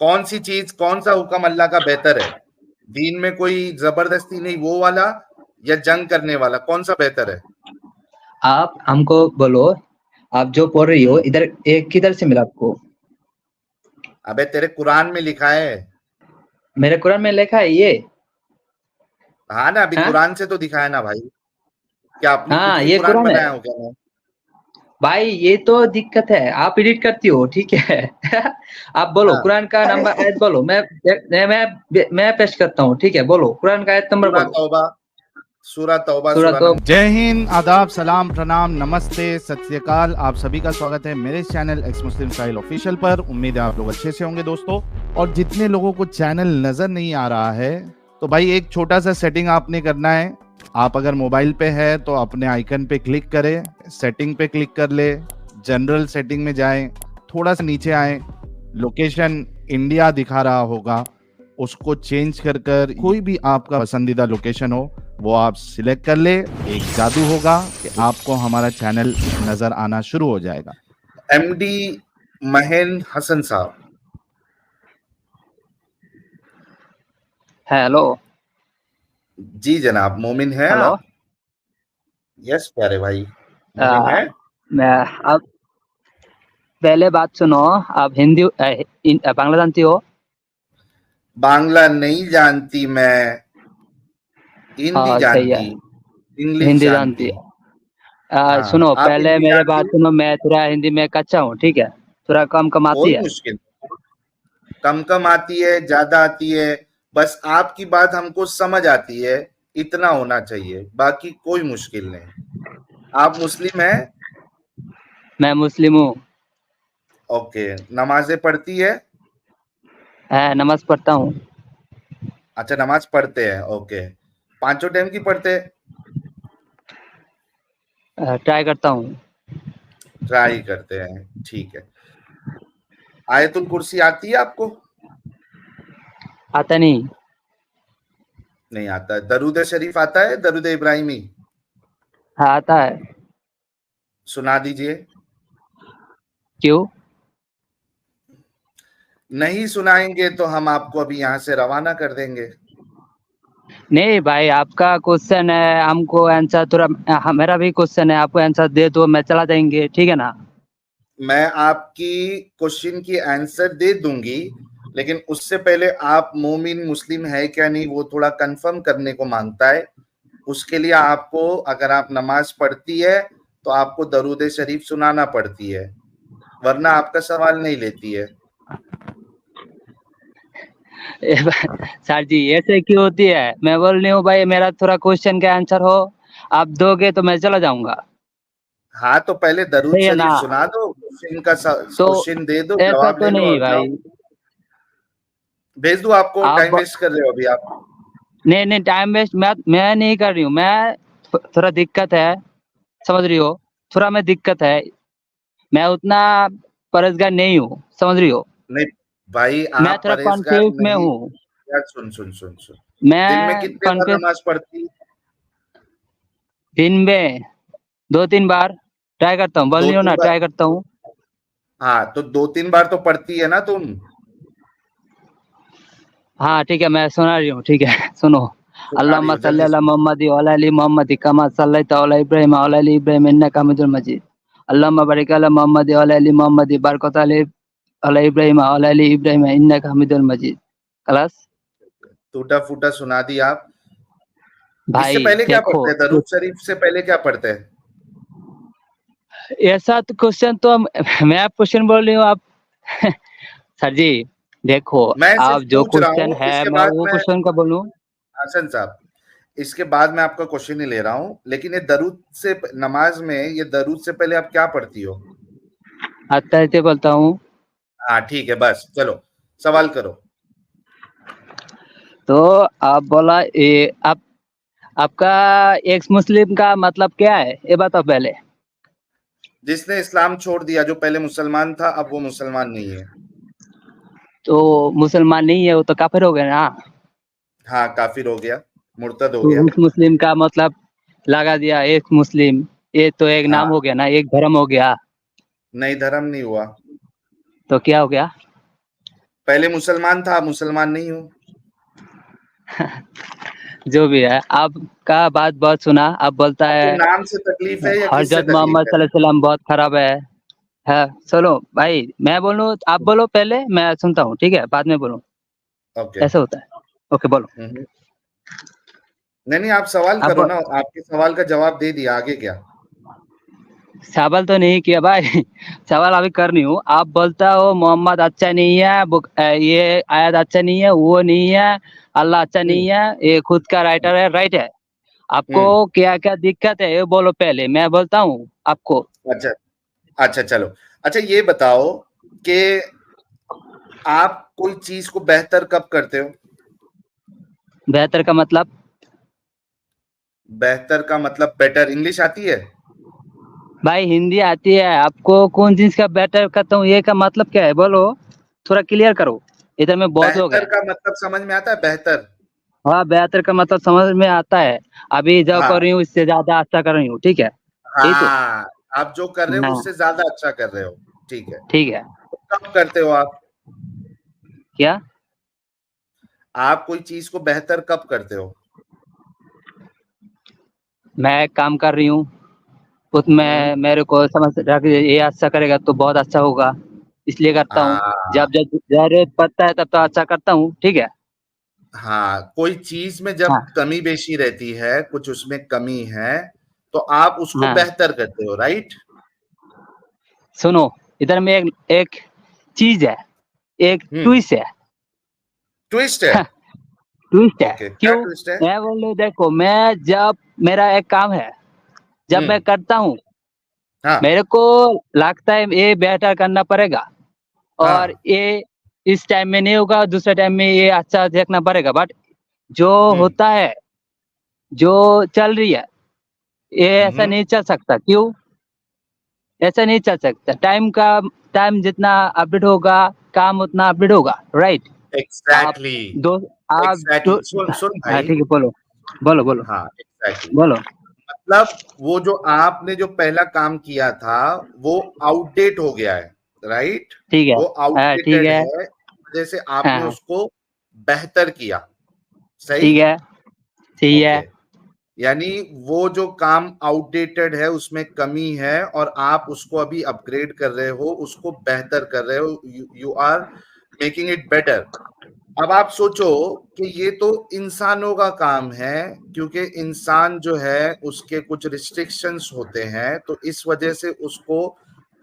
कौन सी चीज, कौन सा हुक्म अल्लाह का बेहतर है? दीन में कोई जबरदस्ती नहीं, वो वाला या जंग करने वाला, कौन सा बेहतर है? आप हमको बोलो, आप जो पढ़ रही हो इधर किधर से मिला आपको? अबे तेरे कुरान में लिखा है। मेरे कुरान में लिखा है ये? हाँ ना, अभी हाँ कुरान से तो दिखाया ना भाई। क्या अपनी खुद हाँ, की ये कुरान कुरान है बनाया हो क्या मैं? भाई। ये तो दिक्कत है, आप एडिट करती हो, ठीक है। आप बोलो हाँ, कुरान का नंबर आयत बोलो, मैं पेश करता हूँ, ठीक है? बोलो कुरान का आयत नंबर सूरह बोलो। तौबा, सूरह तौबा, सूरह सूरह तो नंबर। जय हिंद, आदाब, सलाम, प्रणाम, नमस्ते, सत श्री अकाल। आप सभी का स्वागत है मेरे इस चैनल एक्स मुस्लिम साहिल ऑफिशियल पर। उम्मीद है आप लोग अच्छे से होंगे दोस्तों। और जितने लोगों को चैनल नजर नहीं आ रहा है, तो भाई एक छोटा सा सेटिंग आपने करना है। आप अगर मोबाइल पे है तो अपने आइकन पे क्लिक करें, सेटिंग पे क्लिक कर ले, जनरल सेटिंग में जाएं, थोड़ा सा नीचे आए, लोकेशन इंडिया दिखा रहा होगा, उसको चेंज कर कर कोई भी आपका पसंदीदा लोकेशन हो वो आप सिलेक्ट कर ले। एक जादू होगा कि आपको हमारा चैनल नजर आना शुरू हो जाएगा। एमडी महेन हसन साहब। हेलो। जी जनाब, मोमिन है हेलो। आप? यस प्यारे भाई, मोमिन है। मैं अब पहले बात सुनो, आप हिंदी बांग्ला जानती हो? बांग्ला नहीं जानती मैं, हिंदी हाँ सही है, जानती, इंग्लिश हिंदी जानती जानती। है। हाँ, सुनो आप पहले हिंदी मेरे जानती बात हो? सुनो, मैं थोड़ा हिंदी में कच्चा हूँ, ठीक है? थोड़ा कम आती कोई है। मुश्किल नहीं। कम कम आती है, ज्यादा आती है, बस आपकी बात हमको समझ आती है, इतना होना चाहिए, बाकी कोई मुश्किल नहीं। आप मुस्लिम हैं? मैं मुस्लिम हूँ। ओके, नमाजें पढ़ती है? नमाज पढ़ता हूँ। अच्छा, नमाज पढ़ते हैं, ओके। पांचों टाइम की पढ़ते हैं? ट्राई करता हूँ। ट्राई करते हैं, ठीक है। आयतुल कुर्सी आती है आपको? आता नहीं। नहीं आता है। दरूद शरीफ आता है? दरूद इब्राहिमी हाँ आता है। सुना दीजिए। क्यों? नहीं सुनाएंगे तो हम आपको अभी यहाँ से रवाना कर देंगे। नहीं भाई, आपका क्वेश्चन है, हमको आंसर थोड़ा, मेरा भी क्वेश्चन है, आपको आंसर दे दो, मैं चला जाएंगे, ठीक है ना? मैं आपकी क्वेश्चन की आंसर दे दूंगी, लेकिन उससे पहले आप मोमिन मुस्लिम है क्या नहीं वो थोड़ा कंफर्म करने को मांगता है। उसके लिए आपको, अगर आप नमाज पढ़ती है तो आपको दरूद शरीफ सुनाना पड़ती है, वरना आपका सवाल नहीं लेती है। सर जी ऐसे क्यों होती है? मैं बोल रही हूँ भाई, मेरा थोड़ा क्वेश्चन का आंसर हो, आप दोगे तो मैं चला जाऊंगा। हाँ, तो पहले दरूद सही है ना? शरीफ सुना दो, क्वेश्चन का तो क्वेश्चन दे दो, ऐसा जवाब तो ले लो नहीं और जाओ। भाई। भेज दो आपको, टाइम आप वेस्ट कर रहे हो अभी आप। नहीं टाइम वेस्ट मैं नहीं कर रही हूँ। मैं थोड़ा दिक्कत है, समझ रही हो? थोड़ा मैं दिक्कत है, मैं उतना परहेजगार नहीं हूँ, समझ रही हो? नहीं भाई, मैं आप थोड़ा परहेजगार कॉन्फ्यूज में नहीं। हूँ। यार सुन सुन सुन सुन, दिन में मैं कितने बार कॉन्फ्यूज। नमाज पढ़ती? दिन में 2-3 बार ट्राई करता हूँ, बोल दो रही हो तीन ना, बार ट्राई करता हूँ। हाँ, तो 2-3 बार तो पढ़ती है ना तुम। हाँ ठीक है, मैं सुना रही हूँ, ठीक है। सुनो। सुना अल्लाहुम्मा दियो, सल्ली जल्दी अला सुना। मोहम्मद व अला आलि मोहम्मद कमा सल्लैता अला इब्राहीम व अला आलि इब्राहीम इन्नका हमीदुल मजीद। अल्लाहुम्मा बारिक अला मोहम्मद व अला आलि मोहम्मद बरकत अला इब्राहीम व अला आलि इब्राहीम इन्नका हमीदुल मजीद। खलास टूटा फूटा सुना दी आप। इससे भाई पहले क्या देखो, पढ़ते हैं? दरूद शरीफ से पहले क्या पढ़ते हैं? ऐसा तो क्वेश्चन तो मैं आप क्वेश्चन बोल रही हूँ आप। सर जी देखो, मैं सिर्फ आप जो पूछ रहा क्वेश्चन हूँ, है इसके मैं बाद वो मैं क्वेश्चन का बोलूँ? हसन साहब, इसके बाद मैं आपका क्वेश्चन ही ले रहा हूँ, लेकिन ये दरूद से नमाज में, ये दरूद से पहले आप क्या पढ़ती हो? आता बोलता हूँ। हाँ ठीक है, बस चलो सवाल करो। तो आप बोला ये आप आपका एक्स मुस्लिम का मतलब क्या है, ये बताओ पहले। जिसने इस्लाम छोड़ दिया, जो पहले मुसलमान था अब वो मुसलमान नहीं है। तो मुसलमान नहीं है वो तो काफिर हो गए ना? हाँ, काफिर हो गया, मुर्तद हो तो गया। एक्स मुस्लिम का मतलब लगा दिया, एक्स मुस्लिम, ये तो एक नाम हाँ, हो गया ना, एक धर्म हो गया। नहीं धर्म नहीं हुआ। तो क्या हो गया? पहले मुसलमान था, मुसलमान नहीं हूँ। जो भी है, आपका बात बहुत सुना। अब बोलता आपको है नाम से तकलीफ है या किससे हजरत तकलीफ मोहम्मद है? सल्लल्लाहु अलैहि वसल्लम बहुत खराब है। चलो भाई, मैं बोलूं आप बोलो पहले, मैं सुनता हूँ, ठीक है, बाद में बोलूं, ओके। ऐसा होता है। ओके बोलो। नहीं, आप सवाल अब करो ना, आपके सवाल का जवाब दे दिया, आगे क्या? सवाल तो नहीं किया भाई। सवाल अभी कर रही हूँ। आप बोलता हो मोहम्मद अच्छा नहीं है, ये आयत अच्छा नहीं है, वो नहीं है, अल्लाह अच्छा नहीं है, ये खुद का राइटर है, राइट है। आपको क्या क्या दिक्कत है ये बोलो पहले, मैं बोलता हूँ आपको। अच्छा अच्छा, चलो। अच्छा, ये बताओ कि आप कोई चीज को बेहतर कब करते हो? बेहतर का मतलब? बेहतर का मतलब बेटर, इंग्लिश आती है? भाई हिंदी आती है। आपको कौन चीज का बेटर करता हूँ ये का मतलब क्या है बोलो, थोड़ा क्लियर करो, इधर में बहुत लोग बेहतर हैं। का मतलब समझ में आता है? बेहतर। हाँ, बेहतर का मतलब समझ में आता है। अभी जो हाँ कर रही हूँ इससे ज्यादा अच्छा कर रही हूँ, ठीक है, यही तो। हाँ, आप जो कर रहे हो हाँ उससे ज्यादा अच्छा कर रहे हो, ठीक है। ठीक है। तो कब करते हो आप? क्या? आप कोई चीज को बेहतर कब करते हो? मैं काम कर रही हूँ, उसमें मेरे को समझ रहा कि ये अच्छा करेगा तो बहुत अच्छा होगा, इसलिए करता हूँ। हाँ जब जब जरूरत पड़ता है तब तो अच्छा करता हूँ, ठीक है। हाँ, कोई चीज में जब हाँ कमी बेशी रहती है, कुछ उसमें कमी है, तो आप उसको हाँ, बेहतर करते हो, राइट? सुनो, इधर में एक चीज है, एक ट्विस्ट है। ट्विस्ट है? ट्विस्ट है ओके, क्या क्यों? ट्विस्ट है? मैं बोलूँ, देखो, मैं जब मेरा एक काम है, जब मैं करता हूँ, हाँ मेरे को लगता है ये बेहतर करना पड़ेगा, और हाँ, ये इस टाइम में नहीं होगा, दूसरे टाइम में ये अच्छा देखना पड़ेगा। बट जो होता है, जो चल रही है, ये ऐसा नहीं चल सकता। क्यों ऐसा नहीं चल सकता? टाइम जितना अपडेट होगा, काम उतना अपडेट होगा, राइट? आप एग्जैक्टली। दो आप एग्जैक्टली, दो सुन सुन हाँ भाई। ठीक है, बोलो बोलो बोलो हाँ, एग्जैक्टली। बोलो। मतलब वो जो आपने जो पहला काम किया था, वो आउटडेट हो गया है, राइट? ठीक है, वो हाँ ठीक आउटडेटेड है, है, जैसे आपने हाँ उसको बेहतर किया, सही? ठीक है, सही है। ओके। यानी वो जो काम आउटडेटेड है उसमें कमी है, और आप उसको अभी अपग्रेड कर रहे हो, उसको बेहतर कर रहे हो, you are making it better. अब आप सोचो कि ये तो इंसानों का काम है, क्योंकि इंसान जो है उसके कुछ रिस्ट्रिक्शंस होते हैं, तो इस वजह से उसको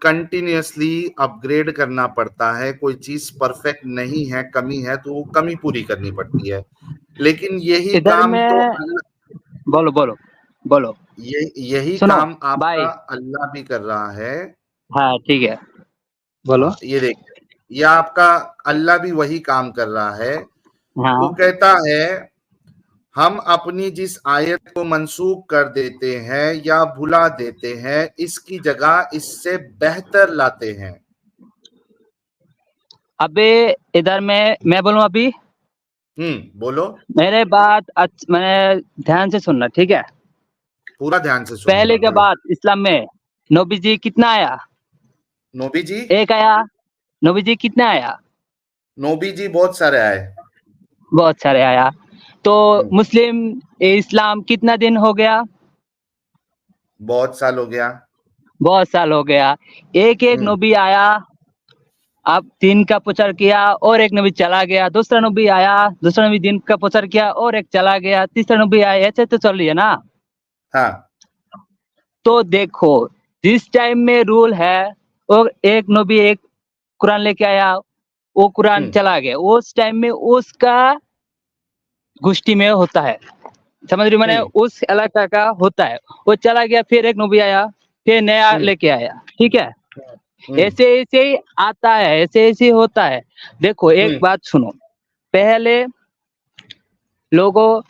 कंटिन्यूअसली अपग्रेड करना पड़ता है। कोई चीज परफेक्ट नहीं है, कमी है, तो वो कमी पूरी करनी पड़ती है। लेकिन यही इधर काम तो में बोलो बोलो बोलो। यही सुनो काम आपका भाई, अल्लाह भी कर रहा है। हाँ ठीक है, बोलो। हाँ, ये देखिए, ये आपका अल्लाह भी वही काम कर रहा है। वो हाँ, कहता है, हम अपनी जिस आयत को मनसूख कर देते हैं या भुला देते हैं, इसकी जगह इससे बेहतर लाते हैं। अबे इधर में मैं बोलूं अभी, बोलो। मेरे बात मैंने ध्यान से सुनना, ठीक है। पूरा ध्यान से सुनूंगा, पहले के बोलो। बाद इस्लाम में नबी जी कितना आया? नबी जी? एक आया। नबी जी कितना आया? नबी जी बहुत सारे आए। बहुत सारे आया। तो मुस्लिम इस्लाम कितना दिन हो गया? बहुत साल हो गया। बहुत साल हो गया। एक एक नबी आया, अब दिन का प्रचार किया, और एक नबी चला गया, दूसरा नबी आया, दूसरा नबी दिन का प्रचार किया, और एक चला गया, तीसरा नबी आया, ऐसे तो चल रही है ना। हाँ। तो देखो, जिस टाइम में रूल है, और एक नबी एक कुरान लेके आया, वो कुरान चला गया, उस टाइम में उसका गोष्ठी में होता है, समझ रही हो? मैंने उस इलाका का होता है, वो चला गया, फिर एक नबी आया, फिर नया लेके आया, ठीक है। ऐसे ऐसे ही आता है, ऐसे ऐसे ही होता है। देखो एक बात सुनो, पहले लोगों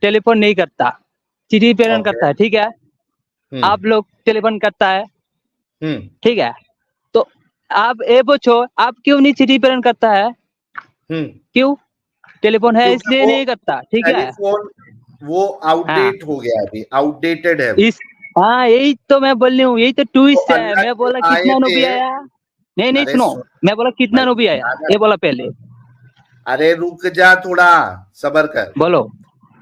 टेलीफोन नहीं करता, चिट्ठी प्रेरण ओके। करता है, ठीक है। आप लोग टेलीफोन करता है, ठीक है। तो आप ये पूछो, आप क्यों नहीं चिट्ठी प्रेरण करता है? क्यों? टेलीफोन है क्योंकि इसलिए वो नहीं करता, ठीक है। टेलीफोन, वो हाँ, आउटडेट हो गया, अभी आउटडेटेड है वो। इस हाँ यही तो मैं बोल रही हूँ, यही तो तो ट्विस्ट है। अल्लाह मैं की बोला कितना नबी आयतें, आया, नहीं नहीं अरे सुनो, सुन मैं बोला कितना भाई, नबी आया, अगर ये बोला पहले। अरे रुक जा थोड़ा, सबर कर। बोलो।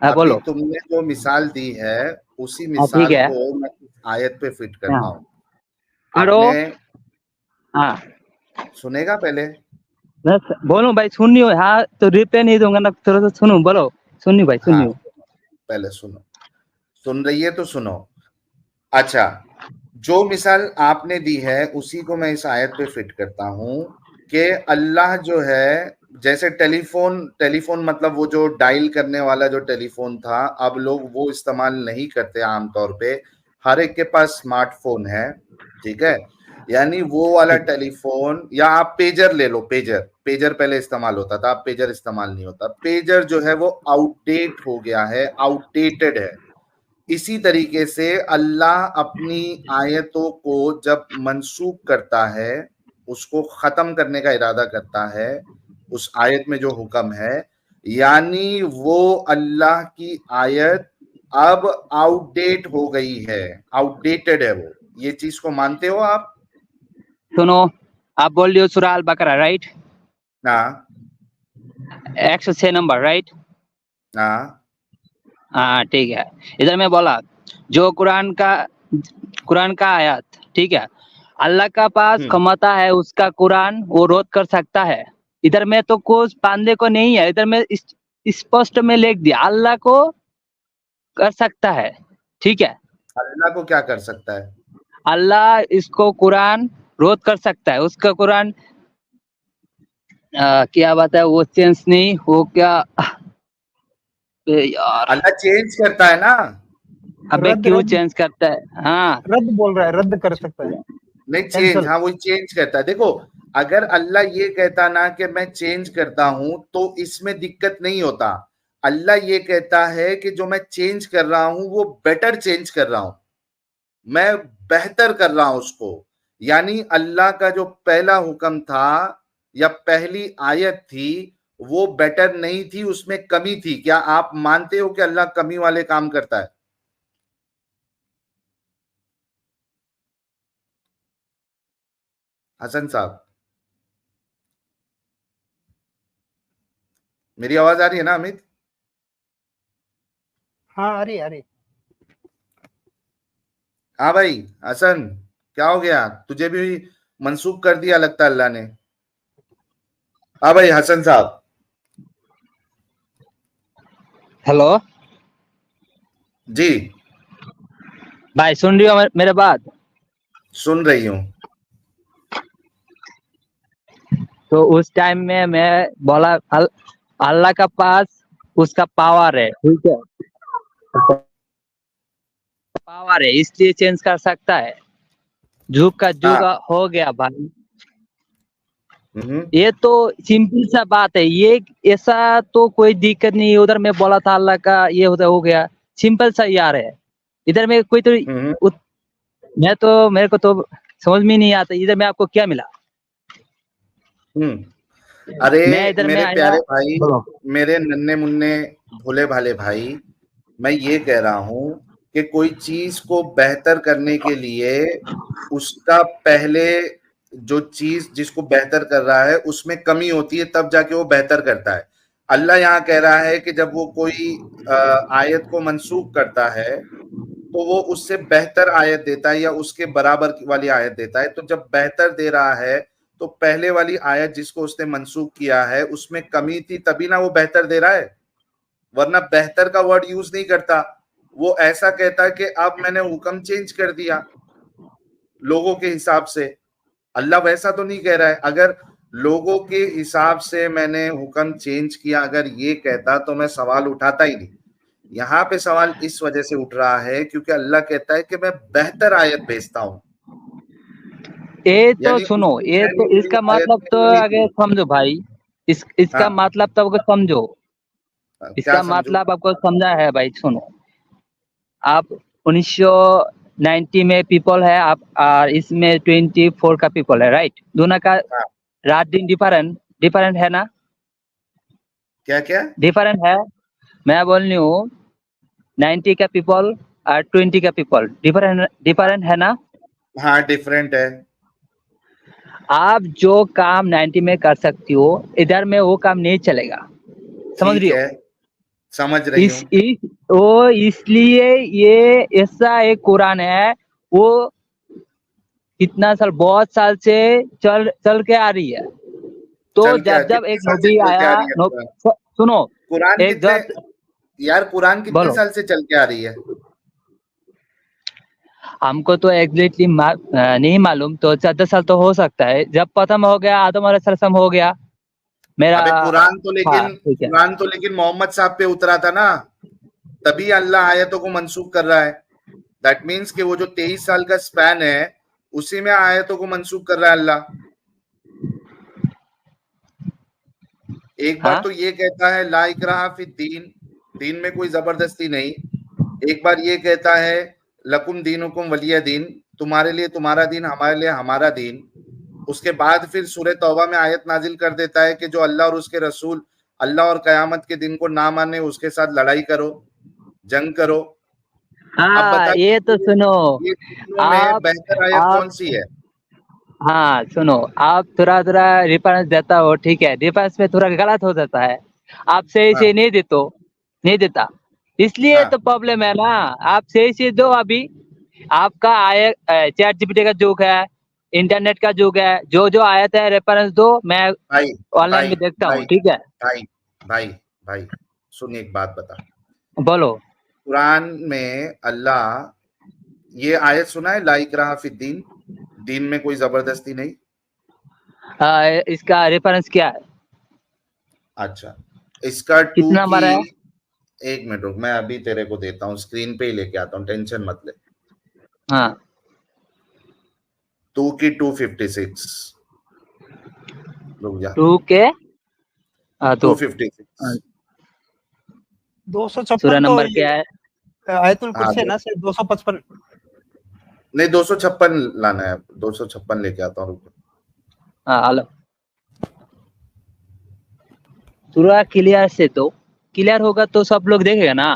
हाँ अभी बोलो। तुमने जो मिसाल दी है उसी हाँ ठीक मिसाल है। को मैं आयत पे फिट करता हाँ हूँ। करो। आपने हाँ सुनेगा पहले? बस बोलो भाई, सुन रही हो? हाँ तो रिप्लाई नहीं दूंगा ना, थोड़ा सा सुनो, बोलो। सुन रही हूँ भाई, सुन हाँ रही हूँ। पहले सुनो, सुन रही है तो सुनो। अच्छा, जो मिसाल आपने दी है उसी को मैं इस आयत पे फिट करता हूं कि अल्लाह जो है, जैसे टेलीफोन, टेलीफोन मतलब वो जो डायल करने वाला जो टेलीफोन था, अब लोग वो इस्तेमाल नहीं करते आमतौर पे, हर एक के पास स्मार्टफोन है, ठीक है? यानी वो वाला ठीक। टेलीफोन, या आप पेजर ले लो, पेजर, पेजर पहले इस्तेमाल होता था, अब पेजर इस्तेमाल नहीं होता। पेजर जो है वो आउटडेट हो गया है, आउटडेटेड है। इसी तरीके से अल्लाह अपनी आयतों को जब मंसूख करता है, उसको खत्म करने का इरादा करता है, उस आयत में जो हुक्म है, यानी वो अल्लाह की आयत अब आउटडेट हो गई है, आउटडेटेड है वो। ये चीज को मानते हो आप? सुनो, आप बोल रही हो सूरह अल बकरा, राइट? ना 106 नंबर, राइट? ना हाँ ठीक है। इधर मैं बोला, जो कुरान का आयत, ठीक है, अल्लाह का पास हम्म क्षमता है, उसका कुरान वो रोध कर सकता है। इधर में तो कुछ पांडे को नहीं है, इधर में स्पष्ट में लिख दिया, अल्लाह को कर सकता है, ठीक है? अल्लाह को क्या कर सकता है? अल्लाह इसको कुरान रोध कर सकता है, उसका कुरान क्या बात है, वो चेंज नहीं हो क्या? यार, अल्लाह चेंज करता है ना? अबे रद्द क्यों रद्द चेंज करता है? हाँ रद्द बोल रहा है, रद्द कर सकता है, नहीं चेंज, कैंसल। हाँ वही चेंज करता है। देखो, अगर अल्लाह ये कहता ना कि मैं चेंज करता हूं तो इसमें दिक्कत नहीं होता। अल्लाह ये कहता है कि जो मैं चेंज कर रहा हूं वो बेटर चेंज कर रहा हूं, मैं बेहतर कर रहा हूं उसको। यानी अल्लाह का जो पहला हुक्म था या पहली आयत थी वो बेटर नहीं थी, उसमें कमी थी। क्या आप मानते हो कि अल्लाह कमी वाले काम करता है? हसन साहब, मेरी आवाज आ रही है ना अमित? हाँ आ रही। हाँ भाई हसन, क्या हो गया? तुझे भी मंसूख कर दिया लगता है अल्लाह ने। हाँ भाई हसन साहब। हेलो जी भाई, सुन रही हो मेरे बात? सुन रही हूँ। तो उस टाइम में मैं बोला, अल्लाह का पास उसका पावर है, ठीक है, पावर है, इसलिए चेंज कर सकता है। झुक का झुक हाँ हो गया भाई। हम्म ये तो सिंपल सा बात है, ये ऐसा तो कोई दिक्कत नहीं है। उधर मैं बोला था अल्लाह का ये होता हो गया, सिंपल सा यार है। इधर में कोई तो हम्म मैं तो, मेरे को तो समझ में नहीं आता, इधर में आपको क्या मिला? अरे मैं इधर में मेरे आया। प्यारे भाई, बोलो। मेरे नन्हे मुन्ने भोले भाले भाई, मैं ये कह रहा हूं कि कोई चीज को बेहतर करने के लिए उसका पहले जो चीज जिसको बेहतर कर रहा है उसमें कमी होती है, तब जाके वो बेहतर करता है। अल्लाह यहाँ कह रहा है कि जब वो कोई आयत को मंसूख करता है तो वो उससे बेहतर आयत देता है या उसके बराबर वाली आयत देता है। तो जब बेहतर दे रहा है तो पहले वाली आयत जिसको उसने मंसूख किया है उसमें कमी थी, तभी ना वो बेहतर दे रहा है, वरना बेहतर का वर्ड यूज नहीं करता। वो ऐसा कहता है कि अब मैंने हुक्म चेंज कर दिया लोगों के हिसाब से। अल्लाह वैसा तो नहीं कह रहा है। अगर लोगों के हिसाब से मैंने हुक्म चेंज किया, अगर ये कहता तो मैं सवाल उठाता ही नहीं। यहाँ पे सवाल इस वजह से उठ रहा है क्योंकि अल्लाह कहता है कि मैं बेहतर आयत भेजता हूं, ये तो यानी सुनो, उसकी ये पहली तो वाली इसका आयत मतलब में तो कमी आगे थी। समझो भाई। इसका हाँ मतलब तो आपको समझो। क्या इसका समझू? मतलब आपको समझा है भाई, सुनो। आप 1990 में पीपल है आप, और इसमें 24 का पीपल है, राइट? दोनों का हाँ रात दिन डिफरेंट डिफरेंट है ना? क्या क्या? डिफरेंट है। मैं बोल रही हूँ 90 का पीपल और 20 का पीपल डिफरेंट डिफरेंट है ना? हाँ डिफरेंट है। आप जो काम 90 में कर सकती हो, इधर में वो काम नहीं चलेगा, समझ रही ठीक हो? है, समझ रही हूँ। वो इसलिए ये ऐसा एक कुरान है, वो कितना साल, बहुत साल से चल के आ रही है। तो चल क्या, जब कितने एक साल से नबी चल के आ आया, रही है कुरान? सुनो, कुरान एक कितने, जब यार कुरान कितने बोलो, साल से चल के आ रही है? हमको तो एग्जैक्टली नहीं मालूम, तो 14 साल तो हो सकता है। जब प्रथम हो गया, आदम अलैहिस्सलाम हो गया मेरा। अबे हाँ ठीक है। कुरान तो लेकिन मोहम्मद साहब पे उतरा था ना, तभी अल्लाह आयतों को मंसूख कर रहा है। दैट मीन्स कि वो जो 23 साल का स्पैन है, उसी में आयतों को मंसूख कर रहा है अल्लाह। एक बार हाँ तो ये कहता है ला इकराहा फी दीन, दीन में कोई जबरदस्ती नहीं। एक बार ये कहता है लकुम दीनुकुम वलिय दीन, तुम्हारे लिए तुम्हारा दीन, हमारे लिए हमारा दीन। उसके बाद फिर सूरह तौबा में आयत नाजिल कर देता है कि जो अल्लाह और उसके रसूल, अल्लाह और कयामत के दिन को ना माने उसके साथ लड़ाई करो, जंग करो। अब हाँ, बता ये तो सुनो। ये तीनों में आप बेहतर आयत आप कौन सी है? हाँ सुनो, आप थोड़ा थोड़ा रेफरेंस देता हो, ठीक है, रेफरेंस में थोड़ा गलत हो जाता है। आप सही हाँ से नहीं देता, इसलिए हाँ तो प्रॉब्लम है ना। आप सही से दो। अभी आपका चैट जीपीटी का युग है, इंटरनेट का युग है, जो जो आयत है रेफरेंस दो, मैं भाई ऑनलाइन भाई में देखता हूँ, भाई ठीक है। भाई भाई भाई, सुन एक बात बता। बोलो। कुरान में अल्लाह, ये आयत सुना है ला इकराहा फी दीन, दीन में कोई जबरदस्ती नहीं। इसका रेफरेंस क्या है? अच्छा, इसका टू कितना की, नंबर है? एक मिनट रुक, मैं अभी तेरे को देता हूँ, स्क्रीन पे ही लेके आता हूँ, टेंशन मत ले। हाँ, 2 की 256, रुक जा, 2 के 2। 256। 256 सूरह तो नंबर ये क्या है? आयतुल हाँ कुर्सी है ना सर, 255। नहीं, 256 लाना है, 256 लेके आता हूँ, रुक। हाँ, हेलो। पूरा क्लियर से तो क्लियर होगा तो सब लोग देखेगा ना।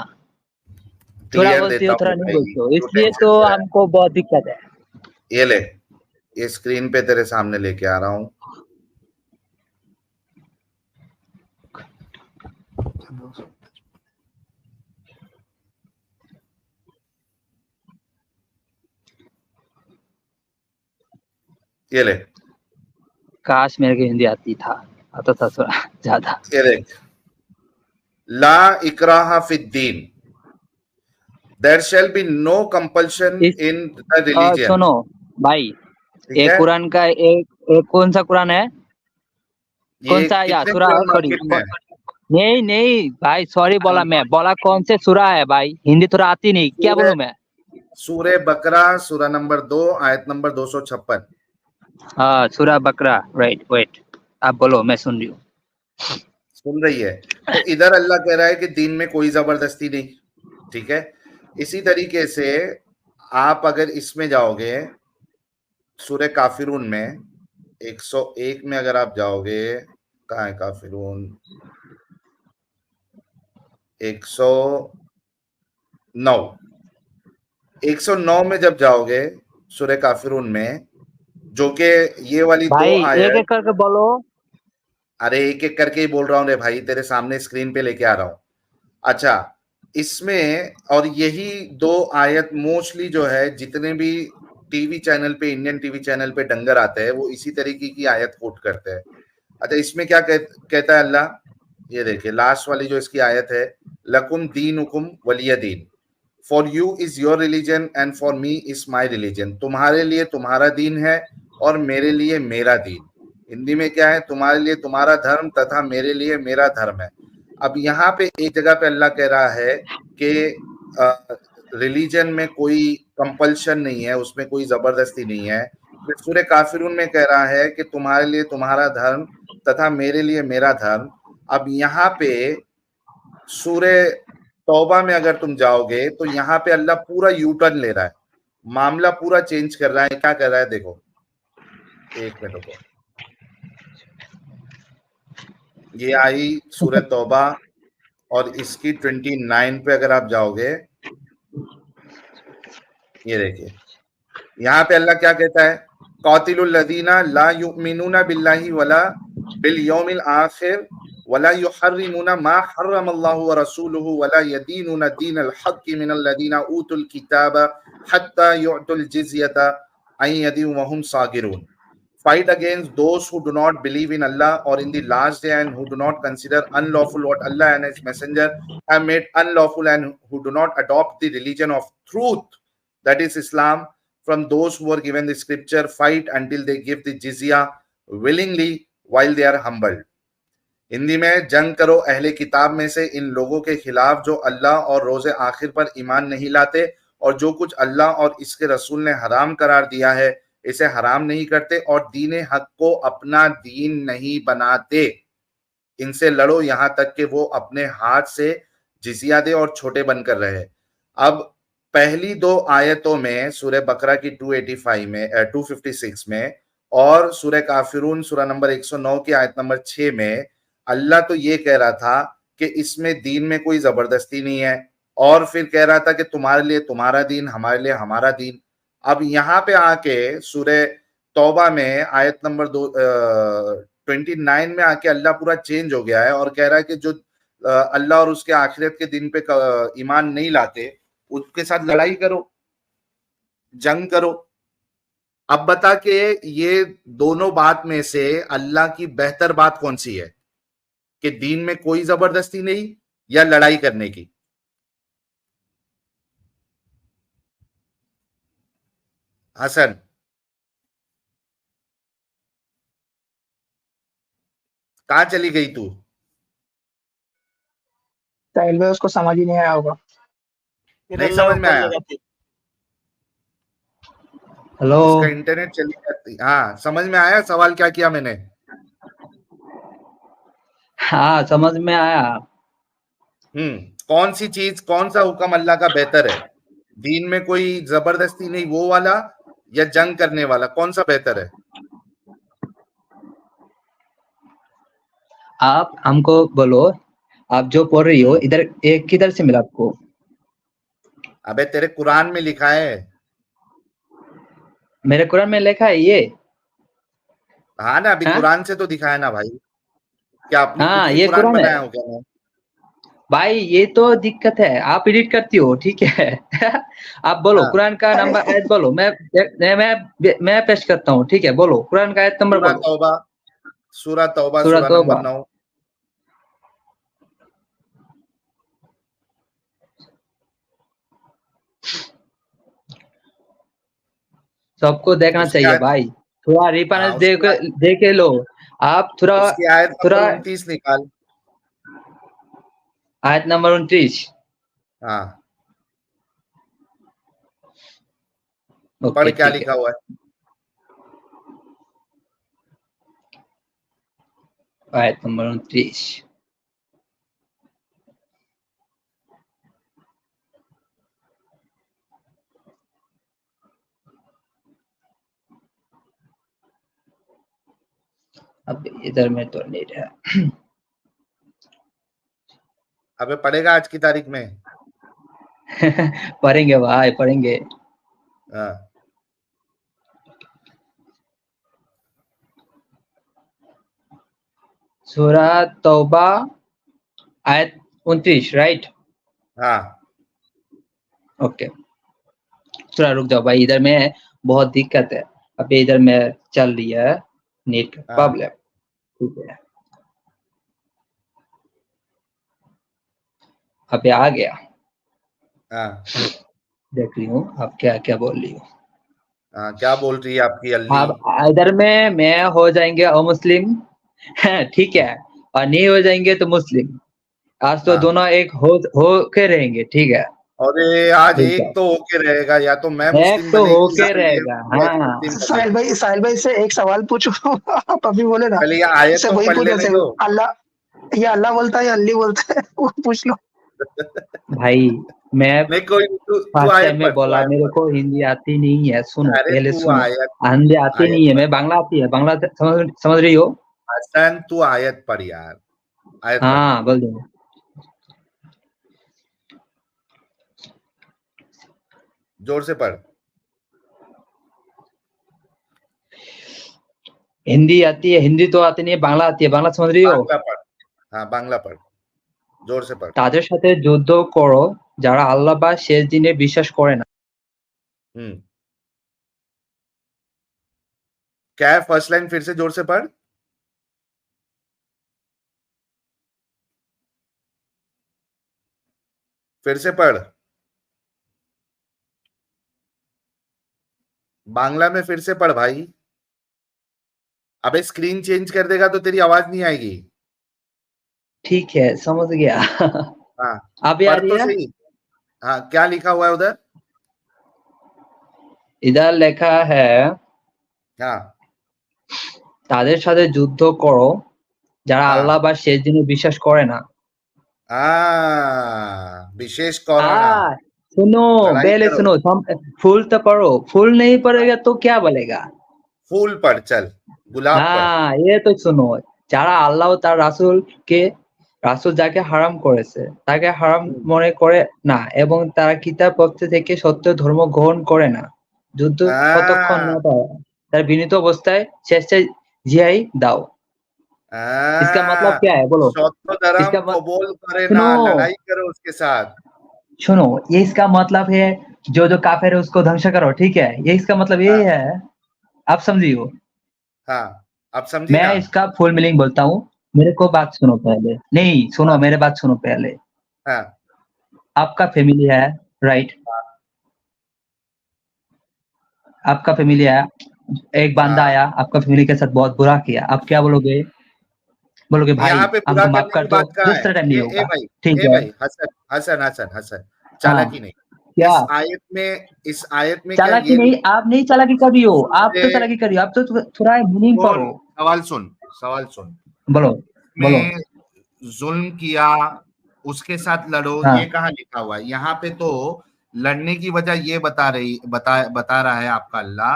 थोड़ा क्लियर बोलती देता हो, थोड़ा हूँ नहीं भाई, बोलती हो, क्यों इसलिए टेंशन तो ले रहा है? हमको बहुत दिक्कत है। ये ले, ये स्क्रीन पे तेरे सामने लेके आ रहा हूँ। ये ले, काश मेरे को हिंदी आता था थोड़ा ज्यादा। ये देख, ला इकराहा फी दीन, there shall be no compulsion is in the religion. सुनो भाई, ठीक एक है, कुरान का एक कौन सा कुरान है? कौन ये सा या कितने सूरा है? कुरान सॉरी, मार्केट में है? नहीं नहीं भाई, सॉरी बोला, मैं बोला कौन से सूरा है भाई, हिंदी थोड़ा आती नहीं, क्या सूरह बोलूं मैं? सूरह बकरा, सूरा नंबर 2, आयत नंबर 256। हाँ, सूरा बकरा, राइट, वेट, आप बोलो, मैं सुन रही हूँ। सुन रही है? तो इधर अल्लाह कह रहा है कि दीन में कोई जबरदस्ती नहीं, ठीक है। इसी तरीके से आप अगर इसमें जाओगे, सूरह काफिरून में 101 में अगर आप जाओगे, कहाँ है काफिरून, 109, 109 में जब जाओगे सूरह काफिरून में, जो कि ये वाली दो भाई एक आयत, एक करके बोलो। अरे एक एक करके ही बोल रहा हूँ रे भाई, तेरे सामने स्क्रीन पे लेके आ रहा हूँ। अच्छा, इसमें और यही दो आयत मोस्टली जो है, जितने भी टीवी चैनल पे, इंडियन टीवी चैनल पे डंगर आते हैं, वो इसी तरीके की आयत कोट करते हैं। अच्छा, इसमें क्या कहता है अल्लाह, ये देखिए लास्ट वाली जो इसकी आयत है, लकुम दीनुकुम वलिय दीन, for you is your religion and for me is my religion, तुम्हारे लिए तुम्हारा दीन है और मेरे लिए मेरा दीन। हिंदी में क्या है, तुम्हारे लिए तुम्हारा धर्म तथा मेरे लिए मेरा धर्म है। अब यहाँ पे एक जगह पे अल्लाह कह रहा है कि रिलीजन में कोई कंपल्शन नहीं है, उसमें कोई जबरदस्ती नहीं है। फिर सूरह काफिरून में कह रहा है कि तुम्हारे लिए तुम्हारा धर्म तथा मेरे लिए मेरा धर्म। अब यहाँ पे सूरह तौबा में अगर तुम जाओगे तो यहाँ पे अल्लाह पूरा यू टर्न ले रहा है, मामला पूरा चेंज कर रहा है। क्या कर रहा है देखो, एक मिनट रुको, ये आई सूरह तौबा और इसकी 29 पे अगर आप जाओगे, ये देखिए यहाँ पे अल्लाह क्या कहता है, कातिलुल लदीना ला युमिनूना बिल्लाहि वला बिल यौमिल आखिर वला युहर्रिमूना मा हर्रमल्लाहु व रसूलुहु वला यदीनूना दीनल हक्की मिनल लदीना ऊतुल किताब हत्ता युअतुल जिज़्यता अन यदिन वहुम सागिरून. Fight against those who do not believe in Allah or in the last day and who do not consider unlawful what Allah and His Messenger have made unlawful and who do not adopt the religion of truth, that is Islam, from those who are given the scripture. Fight until they give the jizya willingly while they are humbled. Hindi में जंग करो अहले किताब में से इन लोगों के खिलाफ जो अल्लाह और रोज़े आखिर पर ईमान नहीं लाते और जो कुछ अल्लाह और इसके रसूल ने हराम करार दिया है इसे हराम नहीं करते और दीन हक को अपना दीन नहीं बनाते. इनसे लड़ो यहां तक कि वो अपने हाथ से जिजिया दे और छोटे बनकर रहे. अब पहली 2 आयतों में सूरह बकरा की 285 में 256 में और सूरह काफिरून सूरह नंबर 109 की आयत नंबर 6 में अल्लाह तो ये कह रहा था कि इसमें दीन में कोई जबरदस्ती नहीं है और फिर कह रहा था कि तुम्हारे लिए तुम्हारा दीन, हमारे लिए हमारा दीन. अब यहाँ पे आके सूरह तौबा में आयत नंबर 29 में आके अल्लाह पूरा चेंज हो गया है और कह रहा है कि जो अल्लाह और उसके आखिरत के दिन पे ईमान नहीं लाते उसके साथ लड़ाई करो, जंग करो. अब बता के ये दोनों बात में से अल्लाह की बेहतर बात कौन सी है कि दीन में कोई जबरदस्ती नहीं या लड़ाई करने की? हसन, कहाँ चली गई तू? साहिल भाई उसको समझ ही नहीं आया होगा. नहीं समझ में आया. हेलो इसका इंटरनेट चली जाती. हाँ समझ में आया सवाल क्या किया मैंने? हाँ समझ में आया. कौन सी चीज, कौन सा हुक्म अल्लाह का बेहतर है? दीन में कोई जबरदस्ती नहीं वो वाला या जंग करने वाला, कौन सा बेहतर है? आप हमको बोलो, आप जो पढ़ रही हो इधर एक किधर से मिला आपको? अबे तेरे कुरान में लिखा है. मेरे कुरान में लिखा है ये. हाँ ना, अभी कुरान से तो दिखाया ना भाई. क्या अपनी हाँ खुद की ये कुरान कुरान बनाया है हो क्या मैं? भाई. ये तो दिक्कत है, आप एडिट करती हो ठीक है. आप बोलो हाँ. कुरान का नंबर आयत बोलो, मैं पेश करता हूँ ठीक है. बोलो कुरान का आयत नंबर सूरह बोलो. तौबा, सूरह तौबा सूरह सूरह तौबा. नंबर 9. सबको देखना उसकी चाहिए आयत, भाई. थोड़ा रेफरेंस हाँ उसकी आयत, दे के लो आप. थोड़ा उसकी आयत थोड़ा नंबर 29 निकाल. आयत नंबर 29. हाँ पढ़ ओके क्या ठीक है. लिखा हुआ है? आयत नंबर 29. अब इधर में तो नहीं है. अबे पढ़ेगा आज की तारीख में? पढ़ेंगे भाई पढ़ेंगे. हाँ. सूरह तौबा आयत 29 राइट. हाँ ओके थोड़ा रुक जाओ भाई, इधर में बहुत दिक्कत है. अभी इधर में चल रही है नेट का हाँ. प्रॉब्लम. ठीक है अभी आ गया. हाँ. देख रही हूँ आप क्या क्या बोल रही हो. हाँ क्या बोल रही है आपकी अल्ली? अब इधर में मैं हो जाएंगे अमुस्लिम ठीक है, और नहीं हो जाएंगे तो मुस्लिम. आज तो हाँ. दोनों एक हो के रहेंगे ठीक है. अरे आज रुक एक जाओ, तो होके रहेगा, या तो मैं एक मुस्लिम तो बनेगी या होके फिर ये रहेगा. हाँ मुस्लिम बनेगी. साहिल भाई से एक सवाल पूछो. आप अभी बोले ना, पहले ये आयत इससे तो वही पढ़ पूछो लेने से दो. अल्लाह, ये अल्लाह बोलता है या अल्ली बोलता है वो पूछ लो. भाई मैं नहीं कोई, तू फर्स्ट आयत टाइम में पढ़, तू बोला आयत मेरे पढ़. को हिंदी आती नहीं है. सुनो अरे पहले तू सुनो, आयत, हिंदी आती आयत नहीं है. पढ़. मैं बांग्ला आती है, बांग्ला समझ रही हो. हसन तू आयत पढ़ यार, आयत पढ़. हाँ बोल दो. जोर से पढ़. हिंदी आती है? हिंदी तो आती नहीं है, बांग्ला आती है। बांग्ला समझ रही हो? बांग्ला पढ़। हाँ बांग्ला पढ़, जोर से पढ़। তাদের সাথে যুদ্ধ করো যারা আল্লাহ বা শেষ দিনে বিশ্বাস করে না। क्या है फर्स्ट लाइन? फिर से जोर से पढ़। फिर से पढ़ बांग्ला में, फिर से पढ़ भाई। अबे स्क्रीन चेंज कर देगा तो तेरी आवाज नहीं आएगी। ठीक है, समझ गया। हाँ अभी आ पढ़ रही तो है? सही। हाँ क्या लिखा हुआ है उधर? इधर लिखा है हाँ তাদের সাথে যুদ্ধ করো যারা हाँ আল্লাহ বা শেষ দিনে বিশ্বাস করে না। विशेष कोरोना सुनो, लड़ाई पहले करो। सुनो, फूल तो पढ़ो। फूल नहीं पढ़ेगा तो क्या बोलेगा? फूल पढ़, चल गुलाब पढ़। ये तो শুনো, যারা আল্লাহ ও তার রাসূল যাকে হারাম করেছে তাকে হারাম মনে করে না এবং তারা কিতাব পড়তে থেকে সত্য ধর্ম গ্রহণ করে না। যুদ্ধ কতক্ষণ না পায় তার বিনীত অবস্থায় স্বেচ্ছায় জিহাই দাও। इसका मतलब क्या है बोलो? सत्य धर्म इसका कबूल करे ना, सुनो लड़ाई करो उसके साथ। सुनो, ये इसका मतलब है जो काफिर है उसको ध्वंस करो, ठीक है? ये इसका मतलब यही है, आप समझियो। हाँ अब समझी मैं ना? इसका फुल मीनिंग बोलता हूँ, मेरे को बात सुनो पहले। नहीं सुनो, मेरे बात सुनो पहले। हाँ आपका फैमिली है, राइट? आपका फैमिली है, एक बंदा हाँ। आया आपका फैमिली के साथ बहुत बुरा किया, आप क्या बोलोगे? बोलोगे भाई यहाँ पे बुरा हमको माफ करने कर की दो, बात कहाँ है? दूसरा टाइम नहीं ए होगा, भाई, ठीक ए है? भाई, हसन हसन हसन हसन, चालाकी नहीं। क्या इस आयत में क्या चालाकी ये नहीं? आप नहीं चालाकी कर रही हो, आप तो मुझे चालाकी कर रही हो, आप तो थोड़ा मीनिंग पढ़ो। सवाल सुन। बोलो बोलो। में जुल्म किया उसके साथ लड़ो, हाँ। ये कहाँ लिखा हुआ है? यहाँ पे तो लड़ने की वजह ये बता रहा है आपका अल्लाह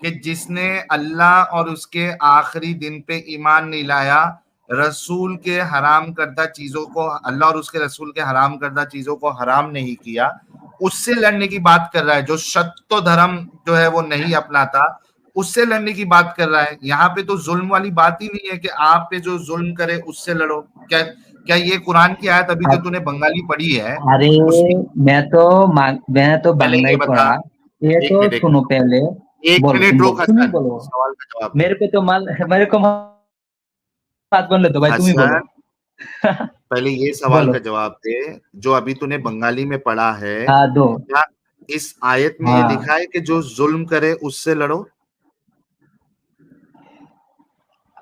कि जिसने अल्लाह और उसके आखिरी दिन पे ईमान नहीं लाया, रसूल के हराम करदा चीजों को, अल्लाह और उसके रसूल के हराम करदा चीजों को हराम नहीं किया, उससे लड़ने की बात कर रहा है। जो सत्य धर्म जो है वो नहीं अपनाता, उससे लड़ने की बात कर रहा है। यहाँ पे तो जुल्म वाली बात ही नहीं है कि आप पे जो जुल्म करे उससे लड़ो। क्या ये कुरान की आयत अभी जो तूने बंगाली पढ़ी है अरे मैं तो पहले बांग्ला ये ही बता, पढ़ा। ये एक तो मिनट सुनो पहले। एक बोलो, मिनट रोक तुम ही हसन, बोलो। सवाल का जवाब दे। मेरे को बात बोलने दो भाई, तुम ही बोलो। हसन पहले ये सवाल बोलो। का जवाब दे, जो अभी तूने बंगाली में पढ़ा है, हाँ दो। क्या इस आयत में ये लिखा है कि जो जुल्म करे उससे लड़ो?